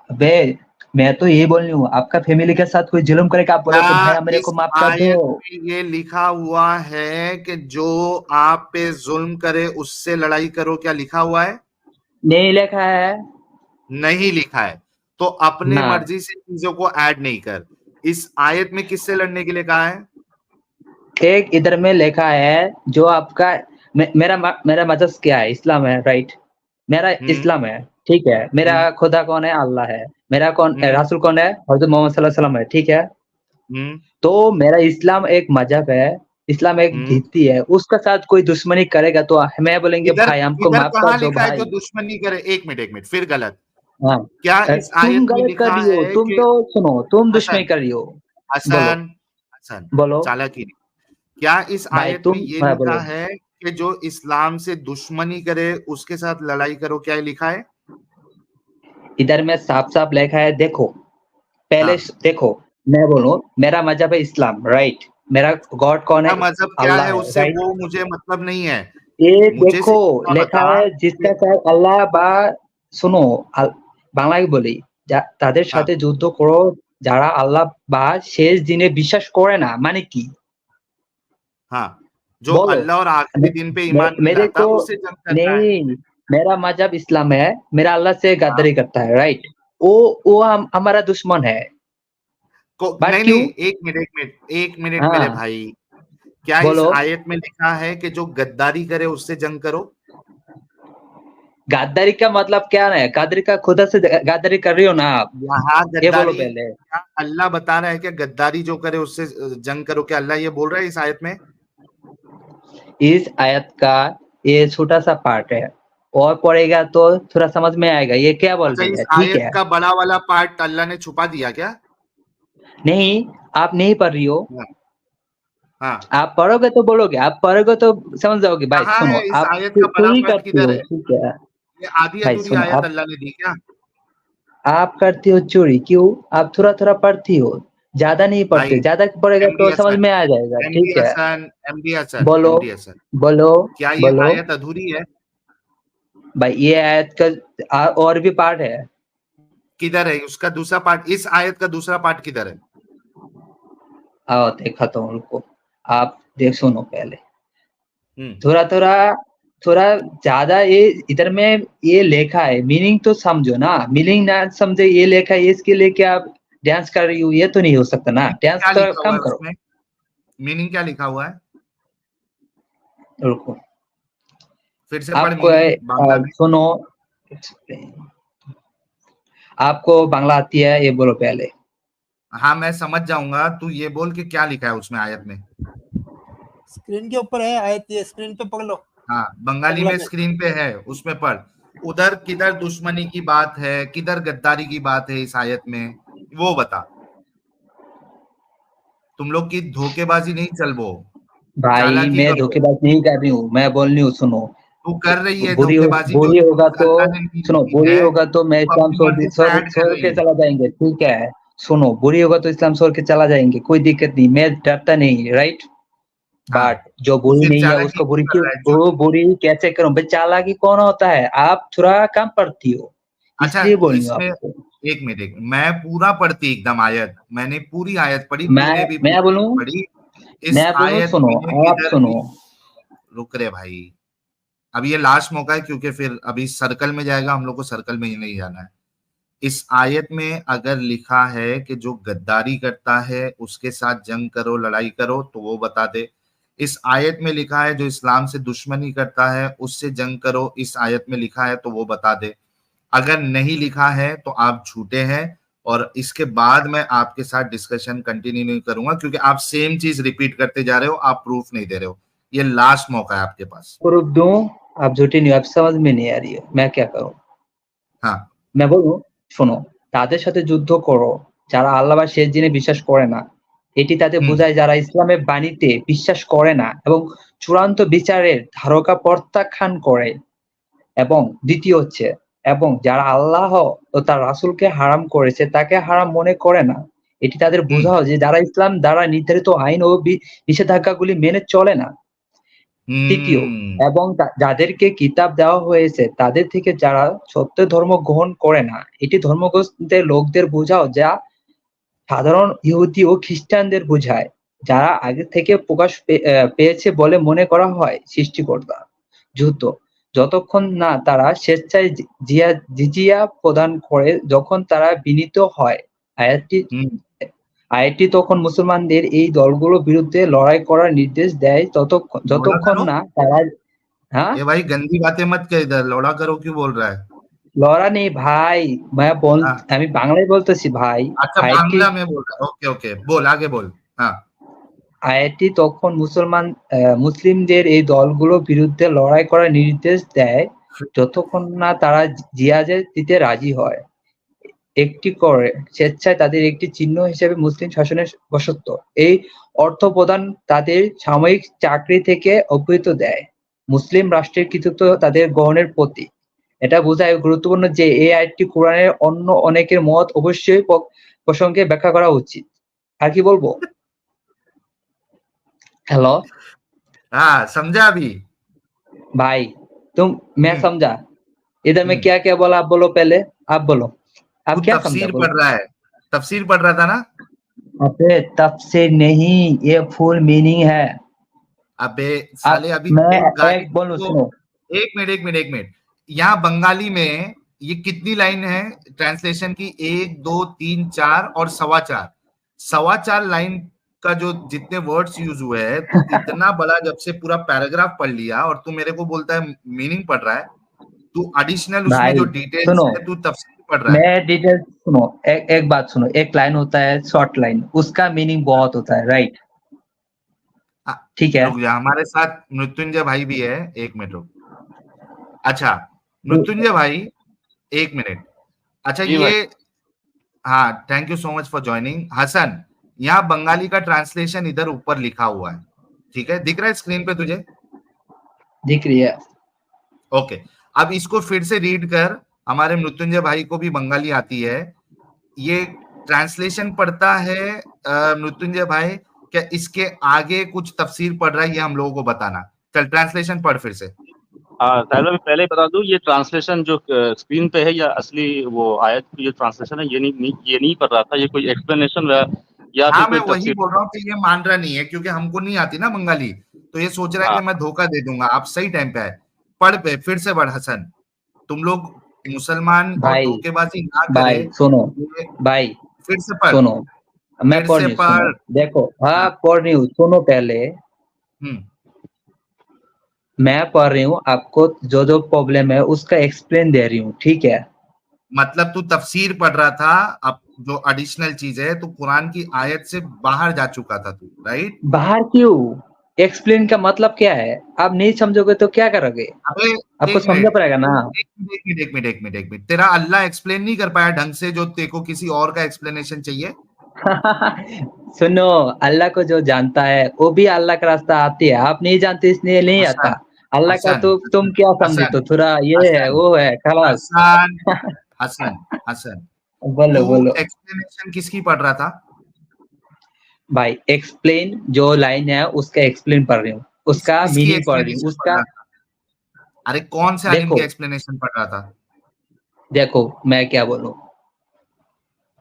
अबे मैं तो यही बोल रही हूँ, आपका फैमिली के साथ कोई जुल्म करेगा, आप बोलो कि भाई मेरे इस को माफ कर आयत दो। में ये लिखा हुआ है कि जो आप पे जुल्म करे उससे लड़ाई करो, क्या लिखा हुआ है? नहीं लिखा है। नहीं लिखा है तो अपने ना। मर्जी से चीजों को ऐड नहीं कर। इस आयत में किससे लड़ने के लिए कहा है? एक इधर में लिखा है जो आपका मेरा मजहब क्या है? इस्लाम है, राइट? मेरा इस्लाम है, ठीक है? मेरा खुदा कौन है? अल्लाह है। मेरा रासुल कौन है? हजरत मोहम्मद सल्लल्लाहु अलैहि वसल्लम है, ठीक है? तो मेरा इस्लाम एक मजहब है, इस्लाम एक धीती है, उसका साथ कोई दुश्मनी करेगा तो मैं बोलेंगे भाई हमको माफ कर दो भाई। जो दुश्मनी करे, एक मिनट फिर गलत। हाँ, क्या इस आयत तुम में गलत लिखा कर रही हो, है तुम कि तो सुनो, तुम दुश्मनी कर रही हो। हसन बोलो चालाकी नहीं। क्या इस भाई आयत तुम। में ये हाँ, लिखा बोलो। है कि जो इस्लाम से दुश्मनी करे उसके साथ लड़ाई करो, क्या ये लिखा है? इधर में साफ साफ लिखा है, देखो पहले देखो, मैं बोलूं मेरा मजहब है इस्लाम, राइट? मेरा गॉड कौन है? मजहब क्या अल्लाह है है, उससे राइट? वो मुझे मतलब नहीं है। ये मुझे देखो लिखा है जिसका साथ अल्लाह বা শুনো বাংলায় বলি, তাদের সাথে যুদ্ধ করো যারা আল্লাহ বা শেষ দিনে বিশ্বাস করে না, মানে কি? हाँ, जो अल्लाह और आखिरी दिन पे ईमान नहीं मेरे लाता को उससे जंग करना है। नहीं, मेरा मजहब इस्लाम है, मेरा अल्लाह से गद्दारी करता है, राइट? वो हमारा दुश्मन है। नहीं, एक मिनट मेरे भाई, क्या इस आयत में लिखा है कि जो गद्दारी करे उससे जंग करो? गद्दारी का मतलब क्या है? गद्दारी का खुदा से गद्दारी कर रही हो ना आप? यहाँ ये बोलो पहले। अल्लाह बता रहा है कि गद्दारी जो करे उससे जंग करो, क्या अल्लाह ये बोल रहा है इस आयत में? इस आयत का ये छोटा सा पार्ट है, और पढ़ेगा तो थोड़ा समझ में आएगा ये क्या बोल अच्छा, रही इस है, ठीक आयत है? का बड़ा वाला पार्ट अल्लाह ने छुपा दिया क्या? नहीं, आप नहीं पढ़ रही हो, हाँ, आप पढ़ोगे तो बोलोगे, आप पढ़ोगे तो समझ जाओगे। भाई कहाँ सुनो, है इस आप आयत का बड़ा चोरी पार्ट करती किधर हो, है? ठीक है? ये आधी भाई अधूरी सुनो, आयत अल्लाह ने दी क्या? आप करती हो चोरी, क्यों? आप थोड़ा थोड़ा पढ़ती हो, ज्यादा नहीं पढ़ते, भाई ज्यादा पढ़ेगा एमडी तो समझ हसन, में आ जाएगा, एमडी ठीक है? हसन, एमडी हसन, बोलो, एमडी हसन, बोलो, क्या ये बोलो। आयत अधूरी है? भाई ये आयत का और भी पार्ट है। किधर है उसका दूसरा पार्ट? इस आयत का दूसरा पार्ट किधर है? आओ दिखाता हूँ, रुको, आप देख सुनो पहले। हम्म, थोड़ा थोड़ा थोड़ा ज्यादा ये इधर में ये लेखा है, मीनिंग तो समझो ना, मीनिंग ना समझे ये लेखा है इसके लिए क्या आप डांस कर रही हो? ये तो नहीं हो सकता ना, डांस क्या तो लिखा हुआ कम है करो। उसमें? मीनिंग क्या लिखा हुआ है? रुको, फिर से पढ़ आपको मीनिंग बांग्ला में। सुनो, आपको बांग्ला आती है ये बोलो पहले। हाँ, मैं समझ जाऊंगा, तू ये बोल के क्या लिखा है उसमें आयत में। स्क्रीन के ऊपर है आयत, ये स्क्रीन पे पढ़ लो हाँ, बंगाली बांग्ला में में। स्क्रीन पे है, उसमें पढ़। उधर किधर दुश्मनी की बात है, किधर गद्दारी की बात है इस आयत में, वो बता। तुम लोग की धोखेबाजी नहीं चल, वो भाई चालाकी मैं करो। धोखेबाज नहीं कर रही हूँ, मैं बोल रही हूँ, सुनो। तू कर रही है बुरी धोखेबाजी, जो बुरी होगा चीज तो अल्लाह ने नहीं सुनो, की बुरी है होगा तो मैं तू इस्लाम अपनी छोड़ मर्जी से छोड़ ऐड कर छोड़ रही के है। चला जाएंगे, ठीक है? सुनो, बुरी होगा तो इस्लाम छोड़ के चला जाएंगे, कोई दिक्कत नहीं, मैं डरता नहीं, राइट? हाँ, बट जो तो बुरी फिर नहीं है चालाकी उसको क्यों बुरी कर क्यों, रहा है? वो बुरी कैसे करूं? भाई चालाकी कौन होता है? आप थोड़ा कम पढ़ती हो, अच्छा, इसलिए तो बोल रही हूँ इसमें आपको। एक मिनट, मैं पूरा पढ़ती एकदम आयत, मैंने पूरी आयत पढ़ी, तूने भी मैं पूरी बोलूं, पढ़ी। इस आयत सुनो, में आप किधर सुनो। भी रुक रहे भाई। अब ये लास्ट मौका है, क्योंकि फिर अभी सर्कल में जाएगा, हम लोग को सर्कल में ही नहीं जाना है। इस आयत में अगर लिखा है कि जो गद्दारी करता है उसके साथ जंग करो, लड़ाई करो, तो वो बता दे। इस आयत में लिखा है जो इस्लाम से दुश्मनी करता है उससे जंग करो, इस आयत में लिखा है, तो वो बता दे। अगर नहीं लिखा है तो आप झूठे हैं, और इसके बाद मैं आपके साथ डिस्कशन कंटिन्यू नहीं करूंगा, क्योंकि आप सेम चीज रिपीट करते जा रहे हो, आप प्रूफ नहीं दे रहे हो। ये लास्ट मौका है आपके पास। प्रूफ दूं? आप झूठी नहीं हो, आप समझ में नहीं आ रही है, मैं क्या करूं? हाँ, मैं বলবো, শোনো, তাদের সাথে যুদ্ধ করো যারা আল্লাহ বা শেষ দিনে বিশ্বাস করে না। এটি তাদের বোঝায় যারা ইসলামের বাণীতে বিশ্বাস করে না এবং চূড়ান্ত বিচারের ধারকা প্রত্যাখ্যান করে। এবং দ্বিতীয় হচ্ছে, এবং যারা আল্লাহ ও তার রাসূলকে হারাম করেছে তাকে হারাম মনে করে না। এটি তাদের বোঝাও যে যারা ইসলাম দ্বারা নির্ধারিত আইন ও নিষেধাজ্ঞাগুলি মেনে চলে না। তৃতীয়, এবং যাদেরকে কিতাব দেওয়া হয়েছে তাদের থেকে যারা সত্য ধর্ম গ্রহণ করে না। এটি ধর্মগ্রস্তের লোকদের বোঝাও যা সাধারণ ইহুদি ও খ্রিস্টানদের বোঝায়, যারা আগে থেকে প্রকাশ পেয়েছে বলে মনে করা হয় সৃষ্টিকর্তা। যুদ্ধ, যতক্ষণ না তারা স্বেচ্ছায় জিজিয়া প্রদান করে, যখন তারা বিনীত হয়। আয়াতটি তখন মুসলমানদের এই দলগুলোর বিরুদ্ধে লড়াই করার নির্দেশ দেয় लौड़ा যতক্ষণ करो। না তারা, হ্যাঁ? ये भाई गंदी बातें मत कर, इधर लौड़ा करो क्यों बोल रहा है? লড়া নেই ভাই, हाँ, আমি বাংলায় বলতেছি ভাই। अच्छा আয়াতটি बांग्ला में बोल रहा है, ओके ओके, बोल आगे बोल। हाँ, আয়াতটি তখন মুসলিমদের এই দলগুলোর বিরুদ্ধে লড়াই করার নির্দেশ দেয় যতক্ষণ না তারা জিহাদে দিতে রাজি হয়। একটি করে স্বেচ্ছায় তাদের একটি চিহ্ন হিসেবে মুসলিম শাসনের বশত্ব। এই অর্থ প্রদান তাদের সাময়িক চাকরি থেকে অব্যাহতি দেয়। মুসলিম রাষ্ট্রের কৃতিত্ব তাদের গ্রহণের প্রতীক। এটা বোঝায় গুরুত্বপূর্ণ যে এই আয়াতটি কোরআনের অন্য অনেকের মত অবশ্যই প্রসঙ্গে ব্যাখ্যা করা উচিত। আর কি বলবো? हेलो हाँ, समझा अभी? भाई, मैं हम्म, समझा। इधर में हम्म। क्या क्या बोला, आप बोलो पहले, आप बोलो, तू आप क्या समझा तफसीर बोलो। पढ़ रहा है, तफसीर पढ़ रहा था ना? अबे तफसीर नहीं, ये फुल मीनिंग है। अबे आप, साले, अभी मैं तो गाली एक बोलूं, को। सुनो। एक मिनट एक मिनट एक मिनट, यहाँ बंगाली में ये कितनी लाइन है ट्रांसलेशन की? 1 2 3 4 और 4.25, 4.25 लाइन का जो जितने वर्ड्स यूज हुए हैं, तू इतना बड़ा जब से पूरा पैराग्राफ पढ़ लिया और तू मेरे को बोलता है मीनिंग पढ़ रहा है। तू एडिशनल उसमें जो भाई डिटेल्स सुनो, है तू तफसीर पढ़ रहा है। मैं डिटेल सुनो, एक बात सुनो। एक लाइन होता है शॉर्ट लाइन, उसका मीनिंग बहुत होता है, राइट? ठीक है? रुक जा, हमारे साथ मृत्युंजय भाई भी है, 1 मिनट रुक। अच्छा, मृत्युंजय भाई, एक मिनट। अच्छा, जी ये भाई। हाँ, thank you so much for joining. Hasan, यहाँ बंगाली का ट्रांसलेशन इधर ऊपर लिखा हुआ है, ठीक है, दिख रहा है स्क्रीन पे तुझे? दिख रही है। ओके, अब इसको फिर से रीड कर, हमारे मृत्युंजय भाई को भी बंगाली आती है। ये ट्रांसलेशन पढ़ता है मृत्युंजय भाई, क्या इसके आगे कुछ तफसीर पढ़ रहा है, ये हम लोगों को बताना। चल ट्रांसलेशन पढ़ फिर से। हाँ साहिल भाई, पहले ही बता दूं, ये ट्रांसलेशन जो स्क्रीन पे है या असली वो आयत की जो ट्रांसलेशन है, ये नहीं पढ़ रहा था, ये कोई एक्सप्लेनेशन या फिर हाँ, कोई मैं वही तफसीर। बोल रहा हूँ कि ये मान रहा नहीं है, क्योंकि हमको नहीं आती ना बंगाली, तो ये सोच रहा है हाँ कि मैं धोखा दे दूंगा। आप सही टाइम पे आए, पढ़ पे फिर से पढ़ हसन। तुम लोग मुसलमान और भाई धोखेबाजी ना भाई करे। सुनो, ये भाई फिर से पढ़, सुनो, मैं फिर पढ़ से रही हूँ, सुनो, पढ़। देखो, हाँ हाँ, पढ़ रही हूँ, सुनो पहले। हम्म, मैं पढ़ रही हूँ, आपको जो जो प्रॉब्लम है उसका एक्सप्लेन दे रही हूँ, ठीक है? मतलब तू तफसीर पढ़ रहा था, अब जो एडिशनल चीज है, तू कुरान की आयत से बाहर जा चुका था तू, राइट? बाहर क्यों? एक्सप्लेन का मतलब क्या है? आप नहीं समझोगे तो क्या करोगे? अबे आपको एक समझना मिनट, पड़ेगा ना। एक मिनट, तेरा अल्लाह एक्सप्लेन नहीं कर पाया ढंग से, जो तेरे को किसी और का एक्सप्लेनेशन चाहिए? सुनो, अल्लाह को जो जानता है वो भी अल्लाह का रास्ता आती है, आप नहीं जानते इसलिए नहीं आता। हसन, अल्लाह का हसन, तो तुम क्या समझे, हसन, तो थोड़ा ये है हसन, वो है खलास। हसन, हसन, हसन, बोलो तू बोलो एक्सप्लेनेशन किसकी पढ़ रहा था? भाई, एक्सप्लेन जो लाइन है उसका एक्सप्लेन पढ़ रही हूँ, उसका किसकी मीनिंग पढ़ रही हूँ, एक्सप्लेनेशन पढ़ उसका। रहा था? अरे कौन से आलिम देखो की एक्सप्लेनेशन पढ़ रहा था? देखो मैं क्या बोलूं,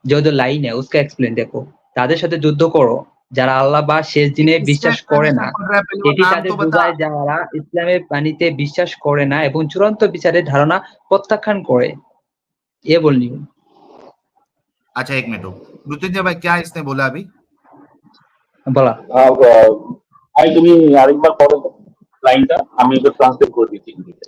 जो जो লাইন है उसका एक्सप्लेन देखो। তাদের সাথে যুদ্ধ করো যারা আল্লাহ বা শেষ দিনে किसका বিশ্বাস করে एक्सप्लेनेशन না, पढ़ रहा है, पहले वो এটি नाम তাদের तो बता। বোঝায় যারা ইসলামের বাণীতে বিশ্বাস করে না এবং চূড়ান্ত বিচারের ধারণা প্রত্যাখ্যান করে। ये बोलनी हूँ। अच्छा एक मिनट रुक, मृत्युंजय भाई क्या इसने बोला अभी? বলা ভাই তুমি আরেকবার পড়ো তো লাইনটা, আমি একটু ট্রান্সলেট করে দিচ্ছি হিন্দিতে।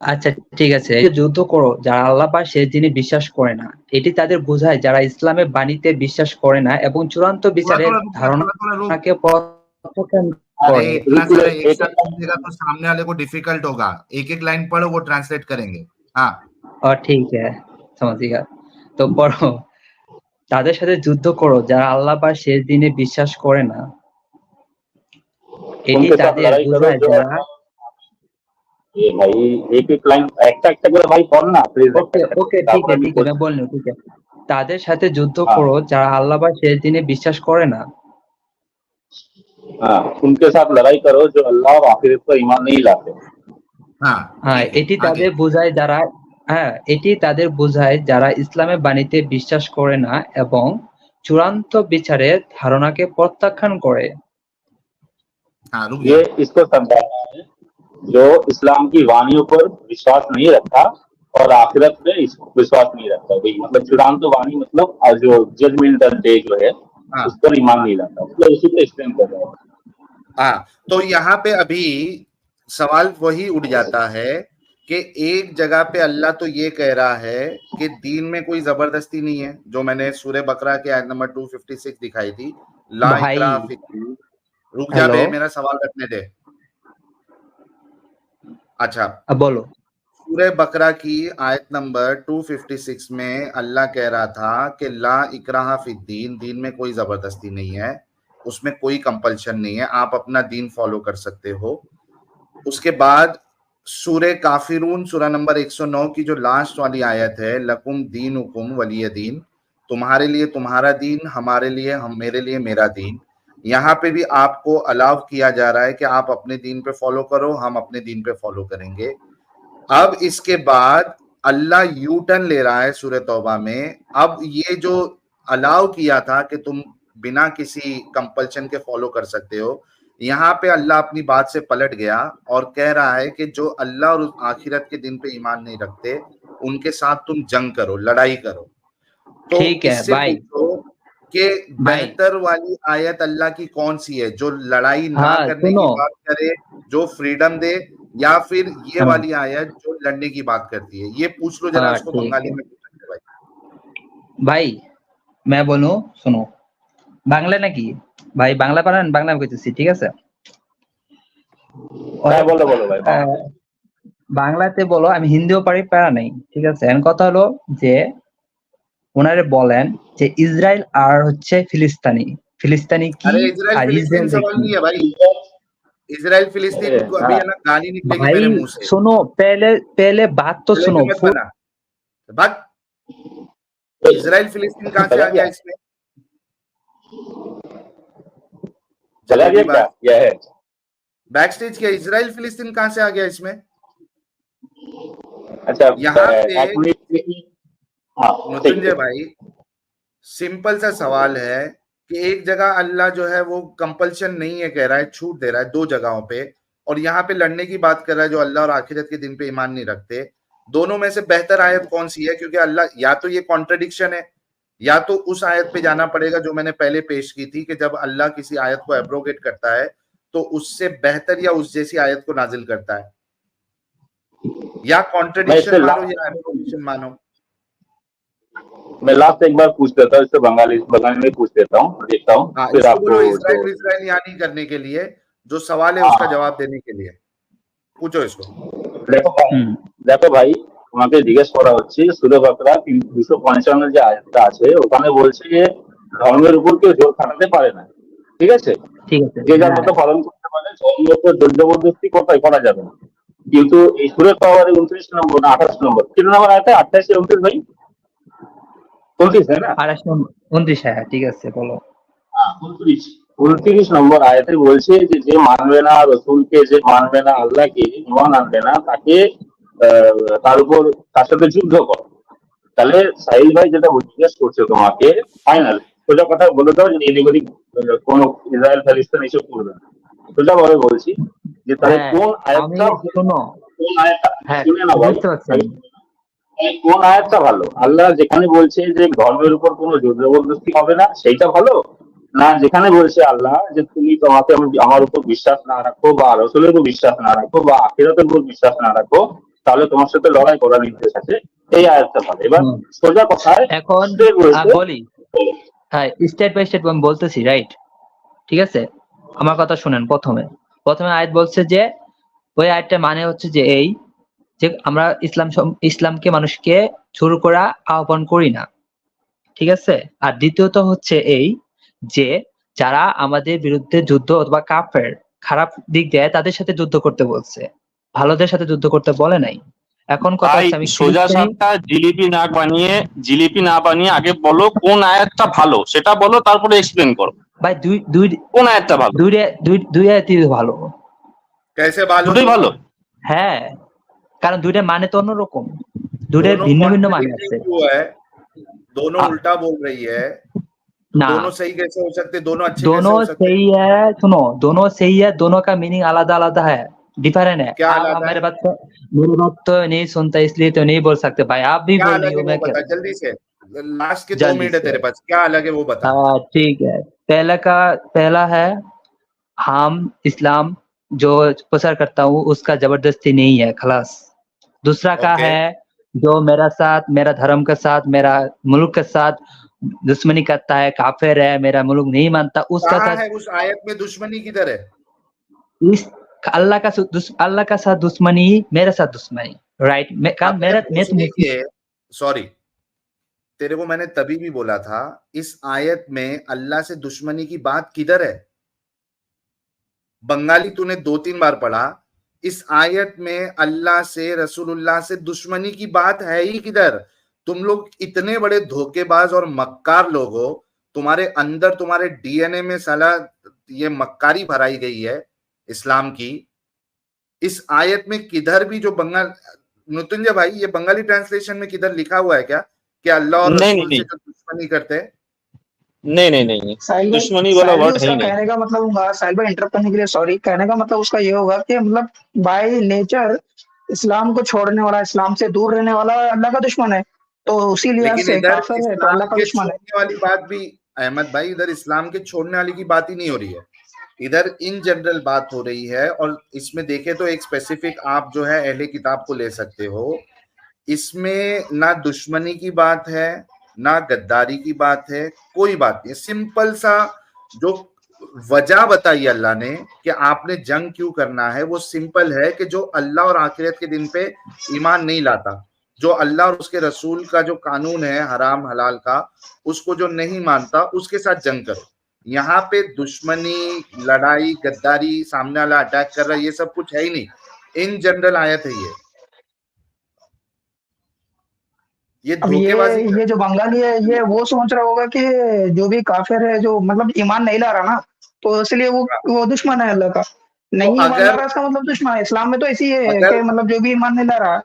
আচ্ছা ঠিক আছে, এই যে যুদ্ধ করো যারা আল্লাহ বা শেষ দিনে বিশ্বাস করে না, এটি তাদের বোঝায় যারা ইসলামের বাণীতে বিশ্বাস করে না এবং চূড়ান্ত थोड़ा বিচারের थोड़ा रुक जा, थोड़ा रुक। ধারणाকে প্রত্যাখ্যাन अरे করে। इतना रुक सारा एक एक साथ पढ़ेगा तो सामने वाले को डिफिकल्ट होगा, एक एक लाइन पढ़ो, वो ट्रांसलेट करेंगे। हाँ, और ठीक है, समझ गया। তো পড়ো, তাদের সাথে যুদ্ধ করো যারা আল্লাহ বা শেষ দিনে বিশ্বাস করে না, এটি उनके साथ তাদের लड़ाई करो বোঝায় जो যারা। ये भाई एक एक लाइन একটা একটা করে ভাই পড় না প্লিজ, ওকে ওকে, ঠিক তারপর है আমি ठीक है, বলছি। मैं बोल रही हूँ, ठीक है। তাদের সাথে যুদ্ধ हाँ করো যারা আল্লাহ বা শেষ দিনে বিশ্বাস করে না। हाँ, उनके साथ लड़ाई करो जो अल्लाह और आखिरत पर ईमान नहीं लाते। हाँ, হ্যাঁ, ठीक है, এটি आगे। তাদের বোঝায় যারা, হ্যাঁ এটি তাদের বোঝায় যারা ইসলামের বাণীতে বিশ্বাস করে না এবং চূড়ান্ত বিচারের ধারণাকে প্রত্যাখ্যান করে। हाँ, रुक ये जा। इसको समझाना है जो इस्लाम की वाणियों पर विश्वास नहीं रखता और आखिरत में विश्वास नहीं रखता। भाई मतलब चुड़ांत वाणी मतलब जो जजमेंट डे जो है हाँ उस पर ईमान नहीं लाता, मतलब उसी पे एक्सप्लेन कर रहा है। हाँ, तो यहाँ पे अभी सवाल वही उठ जाता है कि एक जगह पे अल्लाह तो ये कह रहा है कि दीन में कोई जबरदस्ती नहीं है, जो मैंने सूरह बकरा के आयत नंबर 256 दिखाई थी, ला भाई इकराह फिद्दीन। रुक जा हेलो, बे, मेरा सवाल रखने दे। अच्छा, अब बोलो। सूरह बकरा की आयत नंबर 256 में अल्लाह कह रहा था कि ला इकराह फिद्दीन, दीन में कोई जबरदस्ती नहीं है, उसमें कोई कंपल्शन नहीं है, आप अपना दीन फॉलो कर सकते हो। उसके बाद सूरह काफिरून सूरह नंबर 109 की जो लास्ट वाली आयत है, लकुम दीनुकुम वलिय दीन, तुम्हारे लिए तुम्हारा दीन, हमारे लिए हम, मेरे लिए मेरा दीन। यहाँ पे भी आपको अलाउ किया जा रहा है कि आप अपने दीन पे फॉलो करो, हम अपने दीन पे फॉलो करेंगे। अब इसके बाद अल्लाह यू टर्न ले रहा है सूरह तौबा में। अब ये जो अलाउ किया था कि तुम बिना किसी कंपल्शन के फॉलो कर सकते हो, यहाँ पे अल्लाह अपनी बात से पलट गया और कह रहा है कि जो अल्लाह और आखिरत के दिन पे ईमान नहीं रखते, उनके साथ तुम जंग करो, लड़ाई करो। तो ठीक है इससे भाई, पूछो कि भाई बेहतर वाली आयत अल्लाह की कौन सी है, जो लड़ाई ना हाँ करने की सुनो, बात करे, जो फ्रीडम दे, या फिर ये हाँ वाली आयत जो लड़ने की बात करती है? ये पूछ लो जरा हाँ उसको ठीक बंगाली है में पूछेंगे भाई। ভাই, मैं बोलूं, सुनो, বাংলা নাকি ভাই, বাংলা পারেন, বাংলা কইতেছি, ঠিক আছে? হ্যাঁ বলো বলো ভাই বাংলাতে বলো, আমি হিন্দিও পারি, প্যারা নেই, ঠিক আছে। এখন কথা হলো যে ওনারে বলেন যে ইসরায়েল আর হচ্ছে ফিলিস্তিনি, ফিলিস্তিনি কি अरे इजराइल আর फिलिस्तीन ইসরায়েল सवाल কি? नहीं है भाई। इजराइल फिलिस्तीन को अभी है ना गाली निकलेगी भाई मेरे मुंह से। सुनो, पहले बात तो चलेगी सुनो। मत बना बात। इजराइल फिलिस्तीन कहाँ से आ गया इसमें? चला गया क्या? यह है बैक स्टेज क्या इजराइल फिलिस्तीन कहाँ से आ गया इसमें? अच्छा यहाँ पे एक मिनट हाँ ठीक मृत्युंजय है भाई, सिंपल सा सवाल है कि एक जगह अल्लाह जो है वो कंपल्शन नहीं है कह रहा है, छूट दे रहा है 2 जगहों पे, और यहाँ पे लड़ने की बात कर रहा है जो अल्लाह और आखिरत के दिन पे ईमान नहीं रखते। दोनों में से बेहतर आयत कौन सी है? क्योंकि अल्लाह, या तो ये कॉन्ट्रडिक्शन है, या तो उस आयत पे जाना पड़ेगा जो मैंने पहले पेश की थी कि जब अल्लाह किसी आयत को एब्रोगेट करता है तो उससे बेहतर या उस जैसी आयत को नाजिल करता है, या कॉन्ट्रडिक्शन मानो या एब्रोगेशन मानो। मैं लास्ट एक बार पूछ लेता हूँ, इससे बंगाली में पूछ लेता हूँ, देखता हूँ हाँ, फिर इसको आपको बोलो इजराइल यहाँ नहीं करने के लिए, जो सवाल है उसका जवाब देने के लिए पूछो इसको। দেখো ভাই তোমাকে জিজ্ঞেস করা হচ্ছে সূরা বাকরা 255 যে আয়াতটা আছে ওখানে বলছে যে ধর্মের উপর কেউ জোর খাটাতে পারে না, ঠিক আছে, ঠিক আছে, যে যার মতো পালন করতে পারে, ধর্মের উপর জোর জবরদস্তি করা যাবে না। কিন্তু এই সূরা পাওয়ারে 29 নম্বর না 28 নম্বর, তিন নম্বর আয়াতে 28 29 ভাই 29 है ना 29 হ্যাঁ ঠিক আছে বলো। 29 নম্বর আয়াতে বলছে যে মানবে না রসুলকে, যে মানবে না আল্লাহকে, ঈমান আনবে না, তাকে তার উপর তার সাথে যুদ্ধ করো। তাহলে সাহিল ভাই যেটা জিজ্ঞেস করছে তোমাকে, ফাইনাল সোজা কথা বলে দাও যে এদিক কোন ইসরায়েল প্যালেস্টাইন এসব করবে না, সোজা ভাবে বলছি যে তাহলে কোন আয়াতটা, কোন আয়াতটা শুনে না ভাই, কোন আয়াতটা ভালো? আল্লাহ যেখানে বলছে যে ধর্মের উপর কোনো জোর জবরদস্তি হবে না সেইটা ভালো, না যেখানে বলছে আল্লাহ যে তুমি তোমাকে আমার উপর বিশ্বাস না রাখো বা রাসূলের উপর বিশ্বাস না রাখো বা আখিরাতের উপর বিশ্বাস না রাখো তাহলে তোমার সাথে লড়াই করার নির্দেশ আছে, এই আয়াতটা ভালো? এবার সোজা কথায় এখন বলি, হ্যাঁ স্টেপ বাই স্টেপ আমি বলতেছি, রাইট? ঠিক আছে, আমার কথা শুনেন। প্রথমে আয়াত বলছে যে, ওই আয়াতটা মানে হচ্ছে যে এই যে আমরা ইসলামকে মানুষকে শুরু করা আহ্বান করি না, ঠিক আছে। আর দ্বিতীয়ত হচ্ছে এই যে যারা আমাদের বিরুদ্ধে যুদ্ধ অথবা কাফের খারাপ দিক দেয় তাদের সাথে যুদ্ধ করতে বলছে, ভালোদের সাথে যুদ্ধ করতে বলে নাই। এখন কথা হচ্ছে আমি সোজা সাপটা জিলিপি না বানিয়ে আগে বলো কোন আয়াতটা ভালো সেটা বলো, তারপরে এক্সপ্লেন করো ভাই। দুই কোন আয়াতটা ভালো? দুই আয়াতই ভালো। कैसे भालो? দুটোই ভালো। হ্যাঁ, কারণ দুইটা মানে তো অন্যরকম, দুইটার ভিন্ন ভিন্ন মানে আছে। दोनों उल्टा बोल रही है ना, दोनों सही कैसे हो सकते? दोनों अच्छे दोनों कैसे हो सकते? सही है, सुनो, दोनों सही है, दोनों का मीनिंग अलग अलग है, डिफरेंट है। क्या आप मेरे बात तो नहीं सुनता, इसलिए तो नहीं बोल सकते भाई। आप भी बोल रही हो, मैं क्या जल्दी से, लास्ट के 2 मिनट है तेरे पास, क्या अलग है वो बता। ठीक है, पहला है हम इस्लाम जो प्रचार करता हूँ उसका जबरदस्ती नहीं है, खलास। दूसरा का है जो मेरा साथ, मेरा धर्म के साथ, मेरा मुल्क के साथ दुश्मनी करता है, काफिर है, मेरा मुल्क नहीं मानता, उसका साथ है उस आयत में दुश्मनी किधर है? इस अल्लाह का साथ दुश्मनी, मेरे साथ दुश्मनी, राइट? सॉरी, तेरे को मैंने तभी भी बोला था इस आयत में अल्लाह से दुश्मनी की बात किधर है? बंगाली तूने 2-3 बार पढ़ा, इस आयत में अल्लाह से रसूलुल्लाह से दुश्मनी की बात है ही किधर? तुम लोग इतने बड़े धोखेबाज और मक्कार लोग हो, तुम्हारे अंदर, तुम्हारे डीएनए में साला ये मक्कारी भराई गई है इस्लाम की। इस आयत में किधर भी जो मृत्युंजय भाई, ये बंगाली ट्रांसलेशन में किधर लिखा हुआ है क्या कि अल्लाह और रसूल से जो दुश्मनी करते हैं? नहीं, दुश्मनी वाला वर्ड है ही नहीं। कहने का मतलब होगा, साहिल भाई इंटरप्ट करने के लिए सॉरी, कहने का मतलब उसका ये होगा कि मतलब बाय नेचर इस्लाम को छोड़ने वाला, इस्लाम से दूर रहने वाला अल्लाह का दुश्मन है, तो उसी लिहाज से काफिर है तो अल्लाह का दुश्मन है। वाली बात भी अहमद भाई, इधर इस्लाम के छोड़ने वाली की बात ही नहीं हो रही है, इधर इन जनरल बात हो रही है। और इसमें देखे तो एक स्पेसिफिक आप जो है अहले किताब को ले सकते हो, इसमें ना दुश्मनी की बात है ना गद्दारी की बात है, कोई बात नहीं। सिंपल सा जो वजह बताई अल्लाह ने कि आपने जंग क्यों करना है। वो सिंपल है कि जो अल्लाह और आखिरत के दिन पे ईमान नहीं लाता, जो अल्लाह और उसके रसूल का जो कानून है हराम हलाल का, उसको जो नहीं मानता, उसके साथ जंग करो। यहाँ पे दुश्मनी, लड़ाई, गद्दारी, सामने वाला अटैक कर रहा है, ये सब कुछ है ही नहीं। इन जनरल आयत है ये अब धोखेबाजी ये जो बंगाली है ये वो सोच रहा होगा कि जो भी काफिर है जो मतलब ईमान नहीं ला रहा ना, तो इसलिए वो दुश्मन है अल्लाह का। तो नहीं ईमान ला अगर रहा इसका मतलब दुश्मन है। इस्लाम में तो ऐसी है अगर कि मतलब जो भी ईमान नहीं ला रहा हाँ,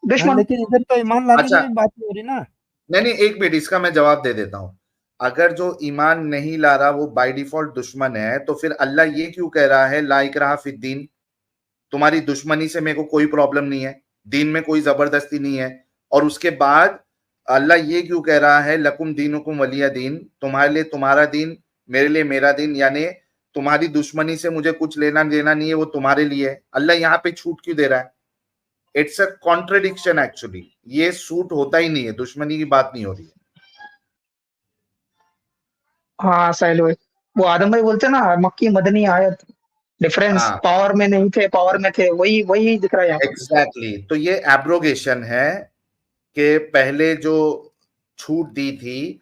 दुश्मन। लेकिन इधर तो ईमान लाने अच्छा, की भी बात नहीं हो रही ना। नहीं, एक मिनट, इसका मैं जवाब दे देता हूं। अगर जो ईमान नहीं ला रहा वो बाय डिफॉल्ट दुश्मन है, तो फिर अल्लाह ये क्यों कह रहा है ला इकराहा फिद्दीन, तुम्हारी दुश्मनी से मेरे को कोई प्रॉब्लम नहीं है, दीन में कोई जबरदस्ती नहीं है। और उसके बाद अल्लाह ये क्यों कह रहा है लकुम दीनुकुम वलिया दीन, तुम्हारे लिए तुम्हारा दीन, मेरे लिए मेरा दीन, यानी तुम्हारी दुश्मनी से मुझे कुछ लेना देना नहीं है, वो तुम्हारे लिए है। अल्लाह यहाँ पे छूट क्यों दे रहा है? It's a contradiction actually. ये सूट होता ही नहीं है, दुश्मनी की बात नहीं हो रही है। हाँ साहिल भाई, वो आदम भाई बोलते ना मक्की मदनी आयत, डिफरेंस हाँ, पावर में नहीं थे पावर में थे, वही वही दिख रहा है यहाँ पे। एग्जैक्टली। तो ये एब्रोगेशन है कि पहले जो छूट दी थी,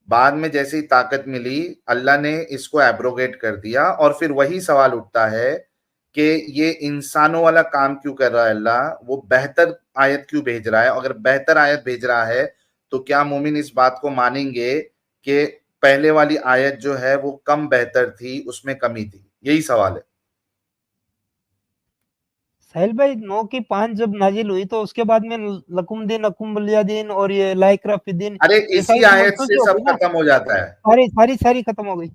बाद में जैसे ही ताकत मिली अल्लाह ने इसको एब्रोगेट कर दिया। और फिर वही सवाल उठता है कि ये इंसानों वाला काम क्यों कर रहा है अल्लाह, वो बेहतर आयत क्यों भेज रहा है? अगर बेहतर आयत भेज रहा है तो क्या मोमिन इस बात को मानेंगे कि पहले वाली आयत जो है वो कम बेहतर थी, उसमें कमी थी? यही सवाल है। साहिल भाई 9 की 5 जब नाजिल हुई तो उसके बाद में लकुम दिन अकुम वलिया दिन और ये लाइक्रा फिद्दीन, अरे ये इसी सारी तो आयत मनसूख से हो सब गई ना। खत्म हो जाता है, सारी सारी सारी खत्म हो गई।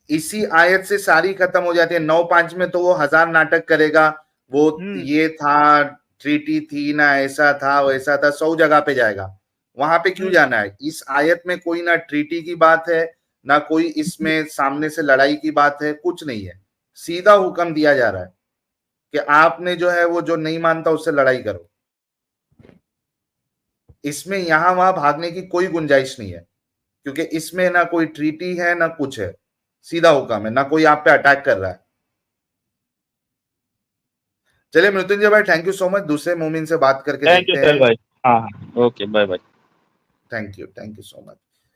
इसी आयत से सारी खत्म हो जाती है। 9-5 में तो वो हजार नाटक करेगा, वो हम्म। ये था, ट्रीटी थी ना, ऐसा था वैसा था, 100 जगह पे जाएगा। वहां पे क्यों जाना है? इस आयत में कोई ना ट्रीटी की बात है, ना कोई इसमें सामने से लड़ाई की बात है, कुछ नहीं है। सीधा हुक्म दिया जा रहा है कि आपने जो है वो जो नहीं मानता उससे लड़ाई करो। इसमें यहां वहां भागने की कोई गुंजाइश नहीं है, क्योंकि इसमें ना कोई ट्रीटी है ना कुछ है, सीधा हुक्म है, ना कोई आप पे अटैक कर रहा है। चलिए मृत्युंजय भाई, थैंक यू सो मच। दूसरे मोमिन से बात करके थैंक यू देखते सर हैं। भाई। हाँ हाँ, okay, bye bye. Thank you so much.